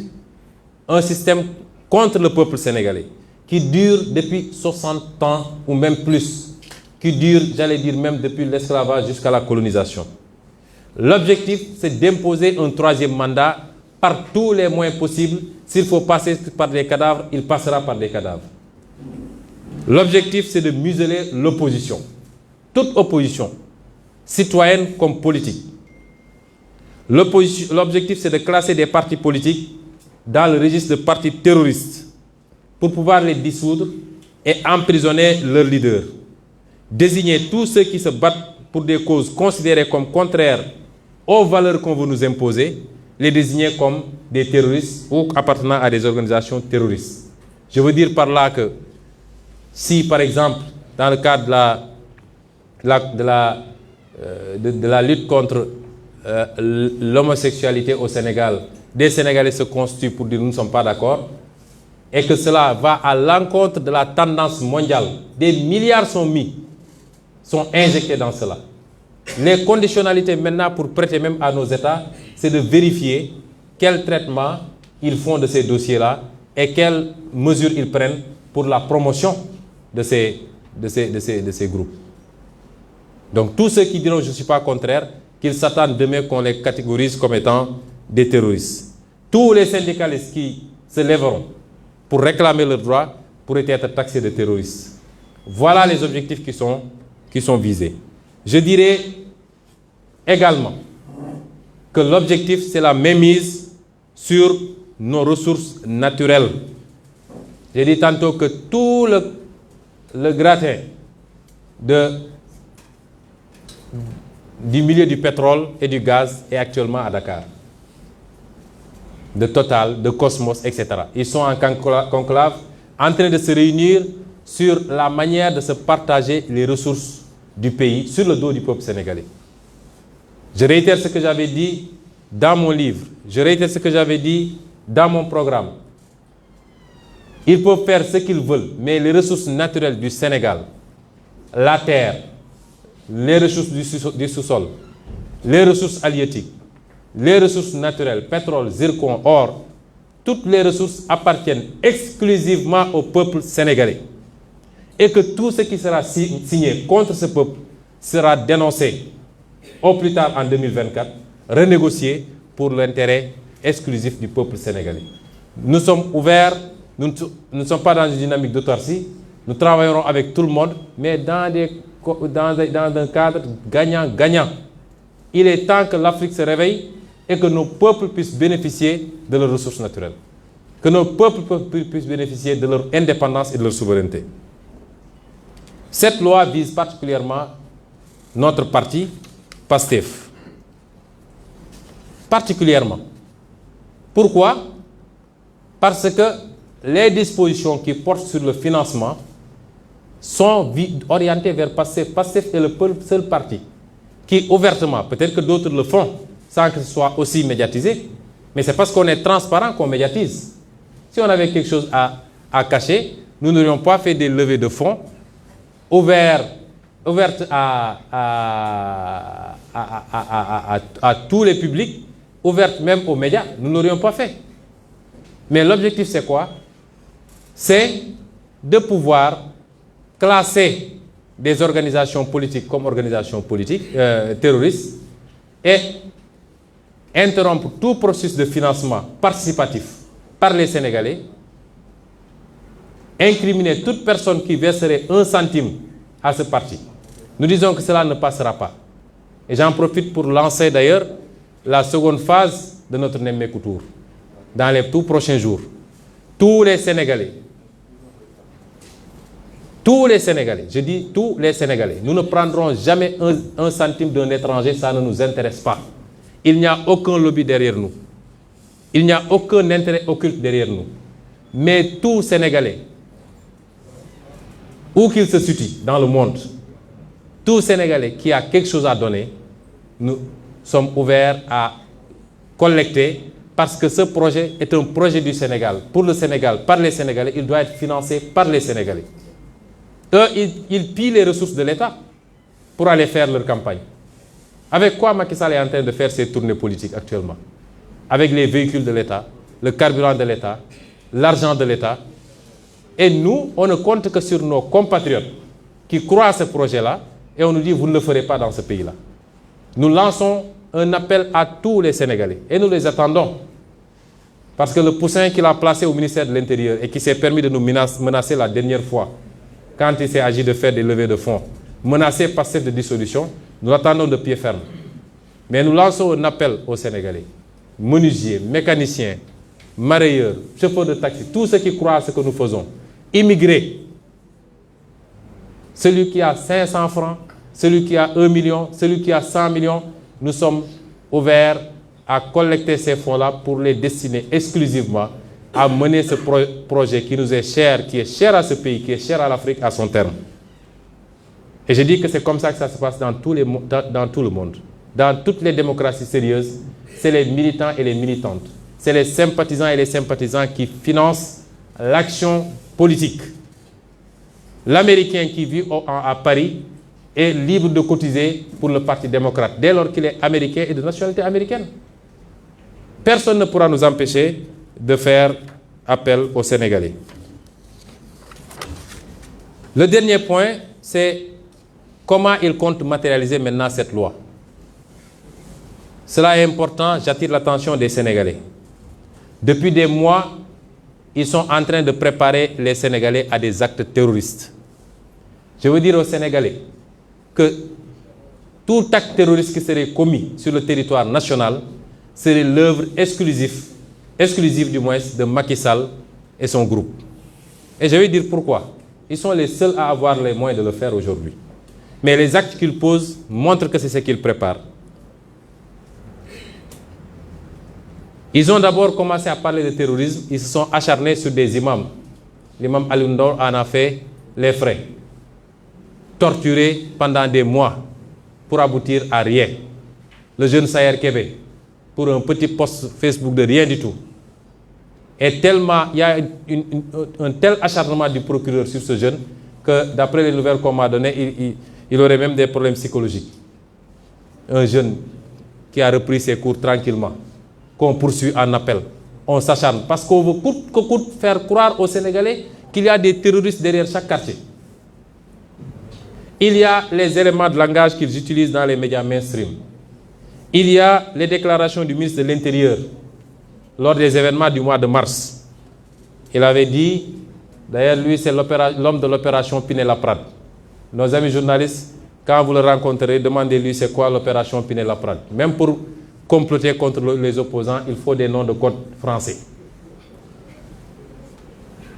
un système contre le peuple sénégalais, qui dure depuis 60 ans ou même plus, qui dure, j'allais dire même depuis l'esclavage jusqu'à la colonisation. L'objectif, c'est d'imposer un troisième mandat par tous les moyens possibles. S'il faut passer par des cadavres, il passera par des cadavres. L'objectif, c'est de museler l'opposition. Toute opposition, citoyenne comme politique. L'objectif, c'est de classer des partis politiques dans le registre de partis terroristes pour pouvoir les dissoudre et emprisonner leurs leaders. Désigner tous ceux qui se battent pour des causes considérées comme contraires aux valeurs qu'on veut nous imposer, les désigner comme des terroristes ou appartenant à des organisations terroristes. Je veux dire par là que si, par exemple, dans le cadre de la lutte contre l'homosexualité au Sénégal, des Sénégalais se constituent pour dire nous ne sommes pas d'accord, et que cela va à l'encontre de la tendance mondiale, des milliards sont injectés dans cela. Les conditionnalités maintenant pour prêter même à nos États, c'est de vérifier quel traitement ils font de ces dossiers-là et quelles mesures ils prennent pour la promotion de ces groupes. Donc tous ceux qui diront je ne suis pas contraire, qu'ils s'attendent demain qu'on les catégorise comme étant des terroristes. Tous les syndicalistes qui se lèveront pour réclamer leurs droits pourraient être taxés de terroristes. Voilà les objectifs qui sont visés. Je dirais également que l'objectif, c'est la mainmise sur nos ressources naturelles. J'ai dit tantôt que tout le gratin du milieu du pétrole et du gaz est actuellement à Dakar. De Total, de Cosmos, etc. Ils sont en conclave en train de se réunir sur la manière de se partager les ressources du pays sur le dos du peuple sénégalais. Je réitère ce que j'avais dit dans mon livre, je réitère ce que j'avais dit dans mon programme. Ils peuvent faire ce qu'ils veulent, mais les ressources naturelles du Sénégal, la terre, les ressources du sous-sol, les ressources halieutiques, les ressources naturelles, pétrole, zircon, or, toutes les ressources appartiennent exclusivement au peuple sénégalais. Et que tout ce qui sera signé contre ce peuple sera dénoncé au plus tard en 2024, renégocié pour l'intérêt exclusif du peuple sénégalais. Nous sommes ouverts, nous ne sommes pas dans une dynamique d'autarcie, nous travaillerons avec tout le monde, mais dans un cadre gagnant-gagnant. Il est temps que l'Afrique se réveille et que nos peuples puissent bénéficier de leurs ressources naturelles. Que nos peuples puissent bénéficier de leur indépendance et de leur souveraineté. Cette loi vise particulièrement notre parti, PASTEF. Particulièrement. Pourquoi? Parce que les dispositions qui portent sur le financement sont orientées vers PASTEF. PASTEF est le seul parti qui ouvertement, peut-être que d'autres le font sans que ce soit aussi médiatisé, mais c'est parce qu'on est transparent qu'on médiatise. Si on avait quelque chose à cacher, nous n'aurions pas fait des levées de fonds ouvertes à tous les publics, ouvertes même aux médias, nous n'aurions pas fait. Mais l'objectif c'est quoi? C'est de pouvoir classer des organisations politiques comme organisations politiques terroristes et interrompre tout processus de financement participatif par les Sénégalais, incriminer toute personne qui verserait 1 centime à ce parti. Nous disons que cela ne passera pas. Et j'en profite pour lancer d'ailleurs la seconde phase de notre Nemmekou Tour. Dans les tout prochains jours, tous les Sénégalais, je dis tous les Sénégalais, nous ne prendrons jamais un centime d'un étranger, ça ne nous intéresse pas. Il n'y a aucun lobby derrière nous. Il n'y a aucun intérêt occulte derrière nous. Mais tout Sénégalais, où qu'il se situe dans le monde, tout Sénégalais qui a quelque chose à donner, nous sommes ouverts à collecter parce que ce projet est un projet du Sénégal, pour le Sénégal, par les Sénégalais, il doit être financé par les Sénégalais. Eux, ils pillent les ressources de l'État pour aller faire leur campagne. Avec quoi Macky Sall est en train de faire ses tournées politiques actuellement? Avec les véhicules de l'État, le carburant de l'État, l'argent de l'État. Et nous, on ne compte que sur nos compatriotes qui croient à ce projet-là et on nous dit vous ne le ferez pas dans ce pays-là. Nous lançons un appel à tous les Sénégalais et nous les attendons. Parce que le poussin qu'il a placé au ministère de l'Intérieur et qui s'est permis de nous menacer la dernière fois, quand il s'est agi de faire des levées de fonds, menacé par cette dissolution, nous l'attendons de pied ferme. Mais nous lançons un appel aux Sénégalais, menuisiers, mécaniciens, marailleurs, chauffeurs de taxi, tous ceux qui croient à ce que nous faisons, immigrés, celui qui a 500 francs, celui qui a 1 million, celui qui a 100 millions, nous sommes ouverts à collecter ces fonds-là pour les destiner exclusivement à mener ce projet qui nous est cher, qui est cher à ce pays, qui est cher à l'Afrique à son terme. Et je dis que c'est comme ça que ça se passe dans tout le monde. Dans toutes les démocraties sérieuses, c'est les militants et les militantes. C'est les sympathisants et les sympathisants qui financent l'action politique. L'Américain qui vit à Paris est libre de cotiser pour le Parti démocrate, dès lors qu'il est américain et de nationalité américaine. Personne ne pourra nous empêcher de faire appel aux Sénégalais. Le dernier point, c'est comment il compte matérialiser maintenant cette loi? Cela est important, j'attire l'attention des Sénégalais. Depuis des mois, ils sont en train de préparer les Sénégalais à des actes terroristes. Je veux dire aux Sénégalais que tout acte terroriste qui serait commis sur le territoire national serait l'œuvre exclusive du moins de Macky Sall et son groupe. Et je vais dire pourquoi. Ils sont les seuls à avoir les moyens de le faire aujourd'hui. Mais les actes qu'ils posent montrent que c'est ce qu'ils préparent. Ils ont d'abord commencé à parler de terrorisme, ils se sont acharnés sur des imams. L'imam Alioune Ndao en a fait les frais. Torturé pendant des mois pour aboutir à rien. Le jeune Sayer Kébé, pour un petit post Facebook de rien du tout. Et tellement, il y a un tel acharnement du procureur sur ce jeune que d'après les nouvelles qu'on m'a données, il aurait même des problèmes psychologiques. Un jeune qui a repris ses cours tranquillement, qu'on poursuit en appel. On s'acharne parce qu'on veut coûte que coûte faire croire aux Sénégalais qu'il y a des terroristes derrière chaque quartier. Il y a les éléments de langage qu'ils utilisent dans les médias mainstream. Il y a les déclarations du ministre de l'Intérieur lors des événements du mois de mars. Il avait dit, d'ailleurs lui c'est l'homme de l'opération Pinet-Laprade. Nos amis journalistes, quand vous le rencontrez, demandez-lui c'est quoi l'opération Pinet-Laprade. Même pour comploter contre les opposants, il faut des noms de code français.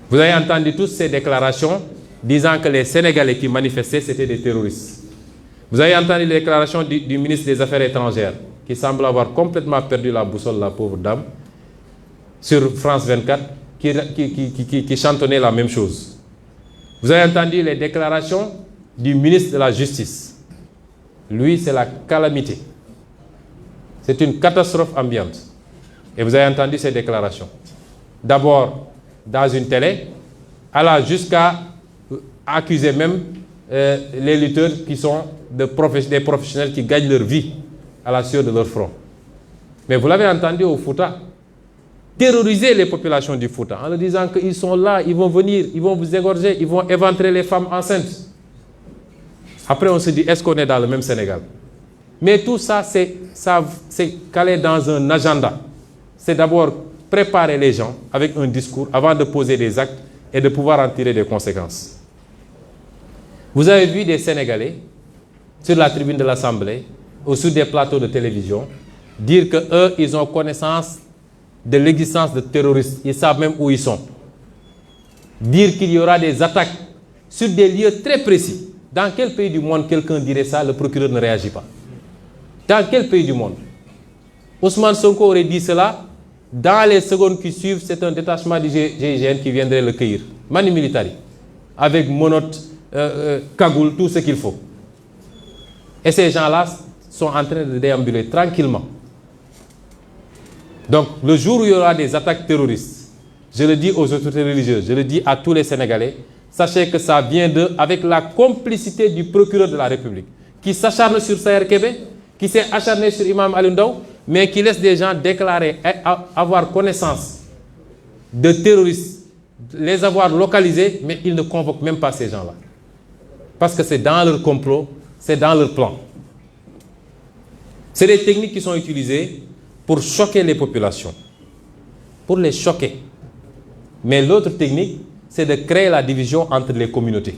Vous avez entendu toutes ces déclarations disant que les Sénégalais qui manifestaient, c'était des terroristes. Vous avez entendu les déclarations du ministre des Affaires étrangères, qui semble avoir complètement perdu la boussole, la pauvre dame, sur France 24, qui chantonnait la même chose. Vous avez entendu les déclarations du ministre de la Justice. Lui, c'est la calamité. C'est une catastrophe ambiante. Et vous avez entendu ces déclarations. D'abord, dans une télé, allant jusqu'à accuser même les lutteurs qui sont des professionnels qui gagnent leur vie à la sueur de leur front. Mais vous l'avez entendu au Fouta, terroriser les populations du Fouta en leur disant qu'ils sont là, ils vont venir, ils vont vous égorger, ils vont éventrer les femmes enceintes. Après, on se dit, est-ce qu'on est dans le même Sénégal? Mais tout ça, c'est calé dans un agenda. C'est d'abord préparer les gens avec un discours avant de poser des actes et de pouvoir en tirer des conséquences. Vous avez vu des Sénégalais sur la tribune de l'Assemblée ou sur des plateaux de télévision dire qu'eux, ils ont connaissance de l'existence de terroristes. Ils savent même où ils sont. Dire qu'il y aura des attaques sur des lieux très précis. Dans quel pays du monde quelqu'un dirait ça, le procureur ne réagit pas? Dans quel pays du monde? Ousmane Sonko aurait dit cela. Dans les secondes qui suivent, c'est un détachement du GIGN qui viendrait le cueillir. Mani militari. Avec monote, cagoule, tout ce qu'il faut. Et ces gens-là sont en train de déambuler tranquillement. Donc, le jour où il y aura des attaques terroristes, je le dis aux autorités religieuses, je le dis à tous les Sénégalais, sachez que ça vient d'eux avec la complicité du procureur de la République, qui s'acharne sur Sayer Kébé, qui s'est acharné sur Imam Alioune Ndao, mais qui laisse des gens déclarer avoir connaissance de terroristes, les avoir localisés, mais ils ne convoquent même pas ces gens-là. Parce que c'est dans leur complot, c'est dans leur plan. C'est des techniques qui sont utilisées pour choquer les populations, pour les choquer. Mais l'autre technique, c'est de créer la division entre les communautés.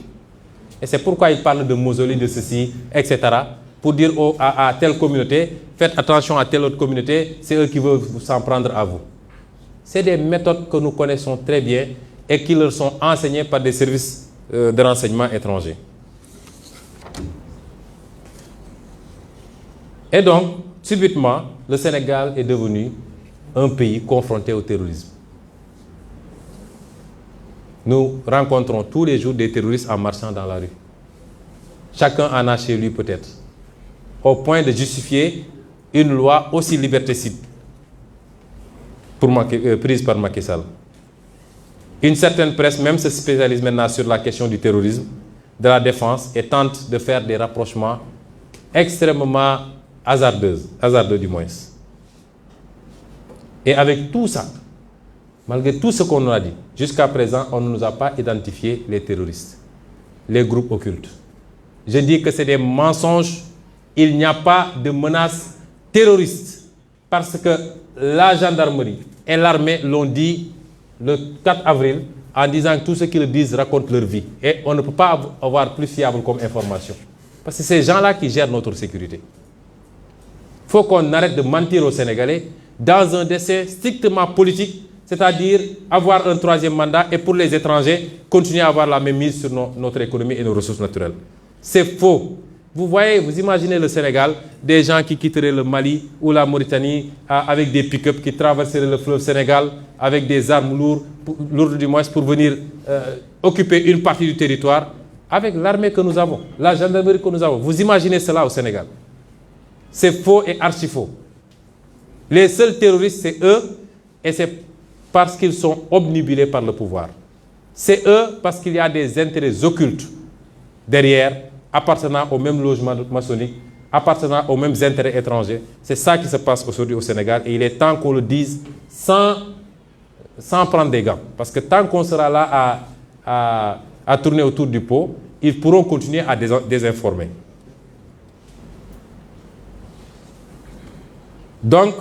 Et c'est pourquoi ils parlent de mausolée, de ceci, etc. Pour dire à telle communauté, faites attention à telle autre communauté, c'est eux qui veulent s'en prendre à vous. C'est des méthodes que nous connaissons très bien et qui leur sont enseignées par des services de renseignement étrangers. Et donc, subitement, le Sénégal est devenu un pays confronté au terrorisme. Nous rencontrons tous les jours des terroristes en marchant dans la rue. Chacun en a chez lui peut-être. Au point de justifier une loi aussi liberticide prise par Macky Sall. Une certaine presse même se spécialise maintenant sur la question du terrorisme, de la défense et tente de faire des rapprochements extrêmement hasardeux du moins. Et avec tout ça, malgré tout ce qu'on a dit, jusqu'à présent, on ne nous a pas identifié les terroristes, les groupes occultes. je dis que c'est des mensonges. Il n'y a pas de menace terroriste parce que la gendarmerie et l'armée l'ont dit le 4 avril en disant que tous ceux qui le disent racontent leur vie. Et on ne peut pas avoir plus fiable comme information. Parce que c'est ces gens-là qui gèrent notre sécurité. Il faut qu'on arrête de mentir aux Sénégalais dans un dessein strictement politique, c'est-à-dire avoir un troisième mandat et pour les étrangers, continuer à avoir la même mise sur notre économie et nos ressources naturelles. C'est faux. Vous voyez, vous imaginez le Sénégal, des gens qui quitteraient le Mali ou la Mauritanie avec des pick-up qui traverseraient le fleuve Sénégal avec des armes lourdes du moins pour venir occuper une partie du territoire avec l'armée que nous avons, la gendarmerie que nous avons. Vous imaginez cela au Sénégal? C'est faux et archi faux. Les seuls terroristes, c'est eux, et c'est parce qu'ils sont obnubilés par le pouvoir. C'est eux parce qu'il y a des intérêts occultes derrière, appartenant au même logement maçonnique, appartenant aux mêmes intérêts étrangers. C'est ça qui se passe aujourd'hui au Sénégal et il est temps qu'on le dise sans prendre des gants. Parce que tant qu'on sera là à tourner autour du pot, ils pourront continuer à désinformer. Donc,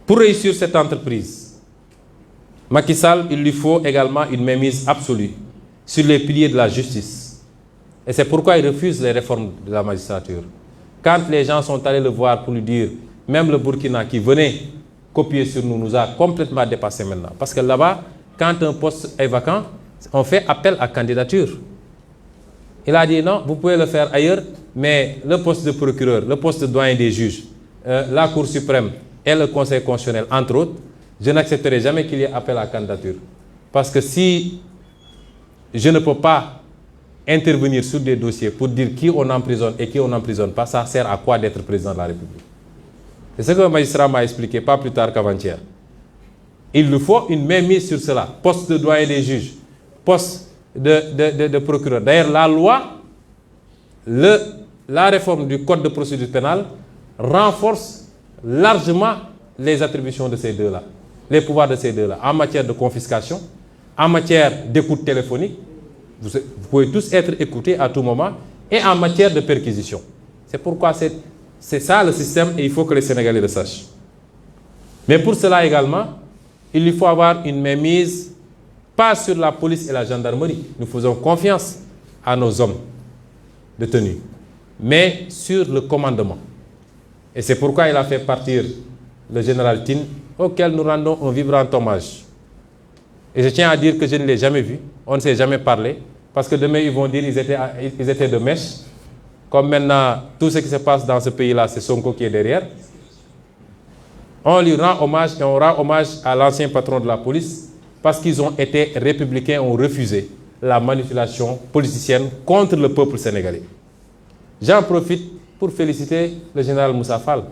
pour réussir cette entreprise, Macky Sall, il lui faut également une mainmise absolue sur les piliers de la justice. Et c'est pourquoi il refuse les réformes de la magistrature. Quand les gens sont allés le voir pour lui dire, même le Burkina qui venait copier sur nous, nous a complètement dépassé maintenant. Parce que là-bas, quand un poste est vacant, on fait appel à candidature. Il a dit non, vous pouvez le faire ailleurs, mais le poste de procureur, le poste de doyen des juges, la Cour suprême et le Conseil constitutionnel, entre autres, je n'accepterai jamais qu'il y ait appel à candidature. Parce que si je ne peux pas intervenir sur des dossiers pour dire qui on emprisonne et qui on n'emprisonne pas, ça sert à quoi d'être président de la République? C'est ce que le magistrat m'a expliqué pas plus tard qu'avant-hier. Il nous faut une mainmise sur cela. Poste de doyen des juges, poste de procureur. D'ailleurs, la loi, la réforme du code de procédure pénale renforce largement les attributions de ces deux-là, les pouvoirs de ces deux-là, en matière de confiscation, en matière d'écoute téléphonique. Vous pouvez tous être écoutés à tout moment, et en matière de perquisition. C'est pourquoi c'est ça le système et il faut que les Sénégalais le sachent. Mais pour cela également, il lui faut avoir une mainmise, pas sur la police et la gendarmerie. Nous faisons confiance à nos hommes de tenue, mais sur le commandement. Et c'est pourquoi il a fait partir le général Tine, auquel nous rendons un vibrant hommage. Et je tiens à dire que je ne l'ai jamais vu, on ne s'est jamais parlé, parce que demain ils vont dire qu'ils étaient de mèche. Comme maintenant, tout ce qui se passe dans ce pays-là, c'est Sonko qui est derrière. On lui rend hommage et on rend hommage à l'ancien patron de la police, parce qu'ils ont été républicains, ont refusé la manipulation politicienne contre le peuple sénégalais. J'en profite pour féliciter le général Moussa Fall,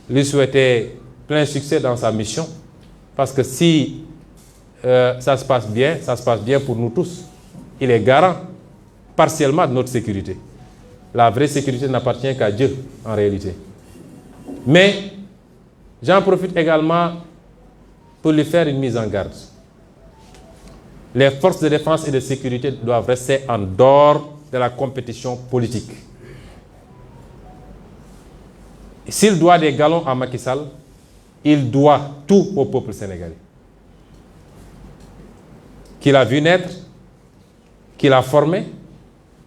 lui souhaiter plein succès dans sa mission, parce que si ça se passe bien pour nous tous. Il est garant partiellement de notre sécurité. La vraie sécurité n'appartient qu'à Dieu, en réalité. Mais j'en profite également pour lui faire une mise en garde. Les forces de défense et de sécurité doivent rester en dehors de la compétition politique. S'il doit des galons à Macky Sall, il doit tout au peuple sénégalais. Qu'il a vu naître, qu'il a formé,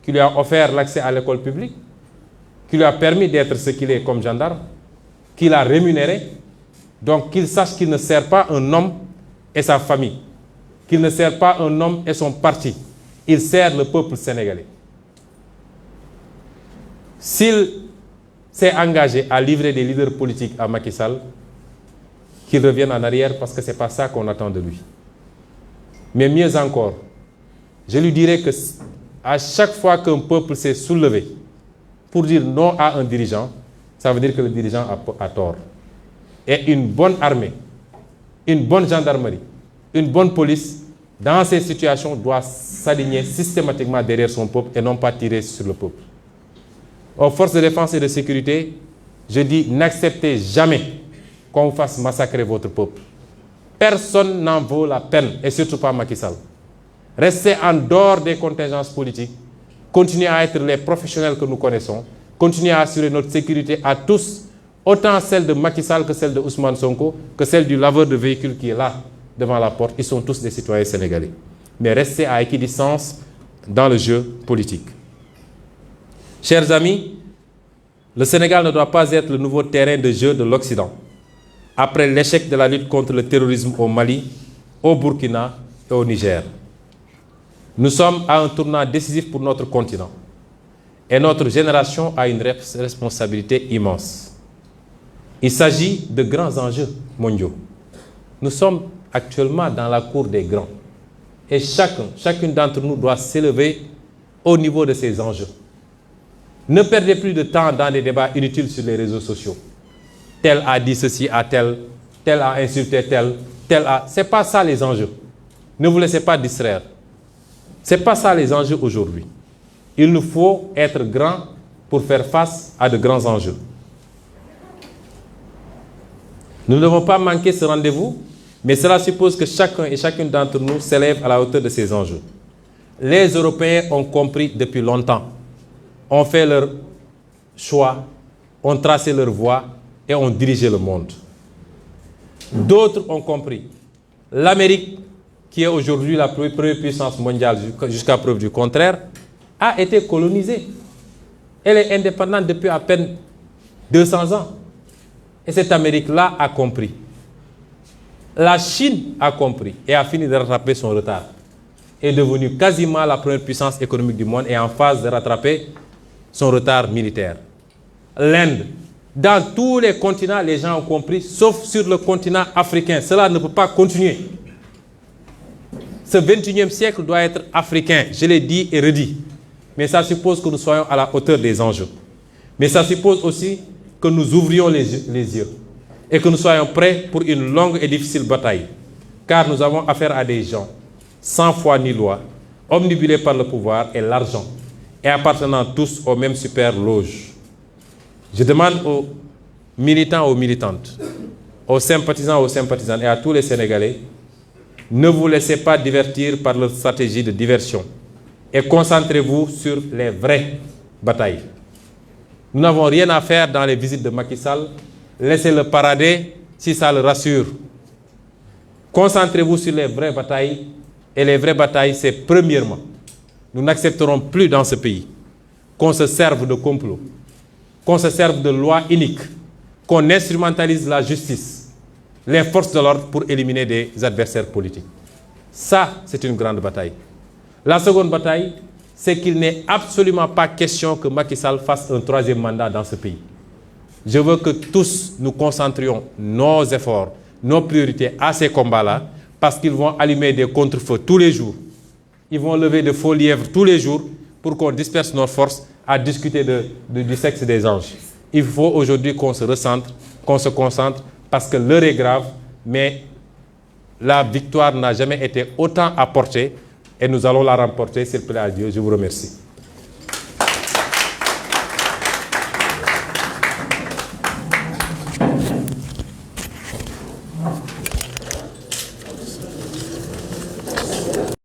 qui lui a offert l'accès à l'école publique, qui lui a permis d'être ce qu'il est comme gendarme, qu'il a rémunéré, donc qu'il sache qu'il ne sert pas un homme et sa famille, qu'il ne sert pas un homme et son parti, il sert le peuple sénégalais. S'il s'est engagé à livrer des leaders politiques à Macky Sall, qu'il revienne en arrière parce que ce n'est pas ça qu'on attend de lui. Mais mieux encore, je lui dirais que à chaque fois qu'un peuple s'est soulevé pour dire non à un dirigeant, ça veut dire que le dirigeant a tort. Et une bonne armée, une bonne gendarmerie, une bonne police, dans ces situations, doit s'aligner systématiquement derrière son peuple et non pas tirer sur le peuple. Aux forces de défense et de sécurité, je dis n'acceptez jamais qu'on vous fasse massacrer votre peuple. Personne n'en vaut la peine, et surtout pas Macky Sall. Restez en dehors des contingences politiques, continuer à être les professionnels que nous connaissons, continuer à assurer notre sécurité à tous, autant celle de Macky Sall que celle de Ousmane Sonko, que celle du laveur de véhicules qui est là, devant la porte. Ils sont tous des citoyens sénégalais. Mais rester à équidistance dans le jeu politique. Chers amis, le Sénégal ne doit pas être le nouveau terrain de jeu de l'Occident. Après l'échec de la lutte contre le terrorisme au Mali, au Burkina et au Niger. Nous sommes à un tournant décisif pour notre continent. Et notre génération a une responsabilité immense. Il s'agit de grands enjeux mondiaux. Nous sommes actuellement dans la cour des grands. Et chacune d'entre nous doit s'élever au niveau de ces enjeux. Ne perdez plus de temps dans des débats inutiles sur les réseaux sociaux. Tel a dit ceci à tel, tel a insulté tel, tel a... Ce n'est pas ça les enjeux. Ne vous laissez pas distraire. Ce n'est pas ça les enjeux aujourd'hui. Il nous faut être grands pour faire face à de grands enjeux. Nous ne devons pas manquer ce rendez-vous, mais cela suppose que chacun et chacune d'entre nous s'élève à la hauteur de ces enjeux. Les Européens ont compris depuis longtemps, ont fait leur choix, ont tracé leur voie et ont dirigé le monde. D'autres ont compris. L'Amérique, qui est aujourd'hui la première puissance mondiale jusqu'à preuve du contraire, a été colonisée. Elle est indépendante depuis à peine 200 ans. Et cette Amérique-là a compris. La Chine a compris et a fini de rattraper son retard. Est devenue quasiment la première puissance économique du monde et en phase de rattraper son retard militaire. L'Inde. Dans tous les continents, les gens ont compris, sauf sur le continent africain. Cela ne peut pas continuer. Ce 21e siècle doit être africain, je l'ai dit et redit. Mais ça suppose que nous soyons à la hauteur des enjeux. Mais ça suppose aussi que nous ouvrions les yeux et que nous soyons prêts pour une longue et difficile bataille. Car nous avons affaire à des gens sans foi ni loi, omnibulés par le pouvoir et l'argent, et appartenant tous aux mêmes super loges. Je demande aux militants, aux militantes, aux sympathisants, aux sympathisantes et à tous les Sénégalais, ne vous laissez pas divertir par leur stratégie de diversion et concentrez-vous sur les vraies batailles. Nous n'avons rien à faire dans les visites de Macky Sall. Laissez-le parader si ça le rassure. Concentrez-vous sur les vraies batailles. Et les vraies batailles, c'est premièrement, nous n'accepterons plus dans ce pays qu'on se serve de complot, qu'on se serve de lois iniques, qu'on instrumentalise la justice, les forces de l'ordre pour éliminer des adversaires politiques. Ça, c'est une grande bataille. La seconde bataille, c'est qu'il n'est absolument pas question que Macky Sall fasse un troisième mandat dans ce pays. Je veux que tous nous concentrions nos efforts, nos priorités à ces combats-là, parce qu'ils vont allumer des contre-feux tous les jours. Ils vont lever de faux lièvres tous les jours pour qu'on disperse nos forces à discuter du sexe des anges. Il faut aujourd'hui qu'on se recentre, qu'on se concentre, parce que l'heure est grave, mais la victoire n'a jamais été autant apportée et nous allons la remporter, s'il plaît à Dieu. Je vous remercie.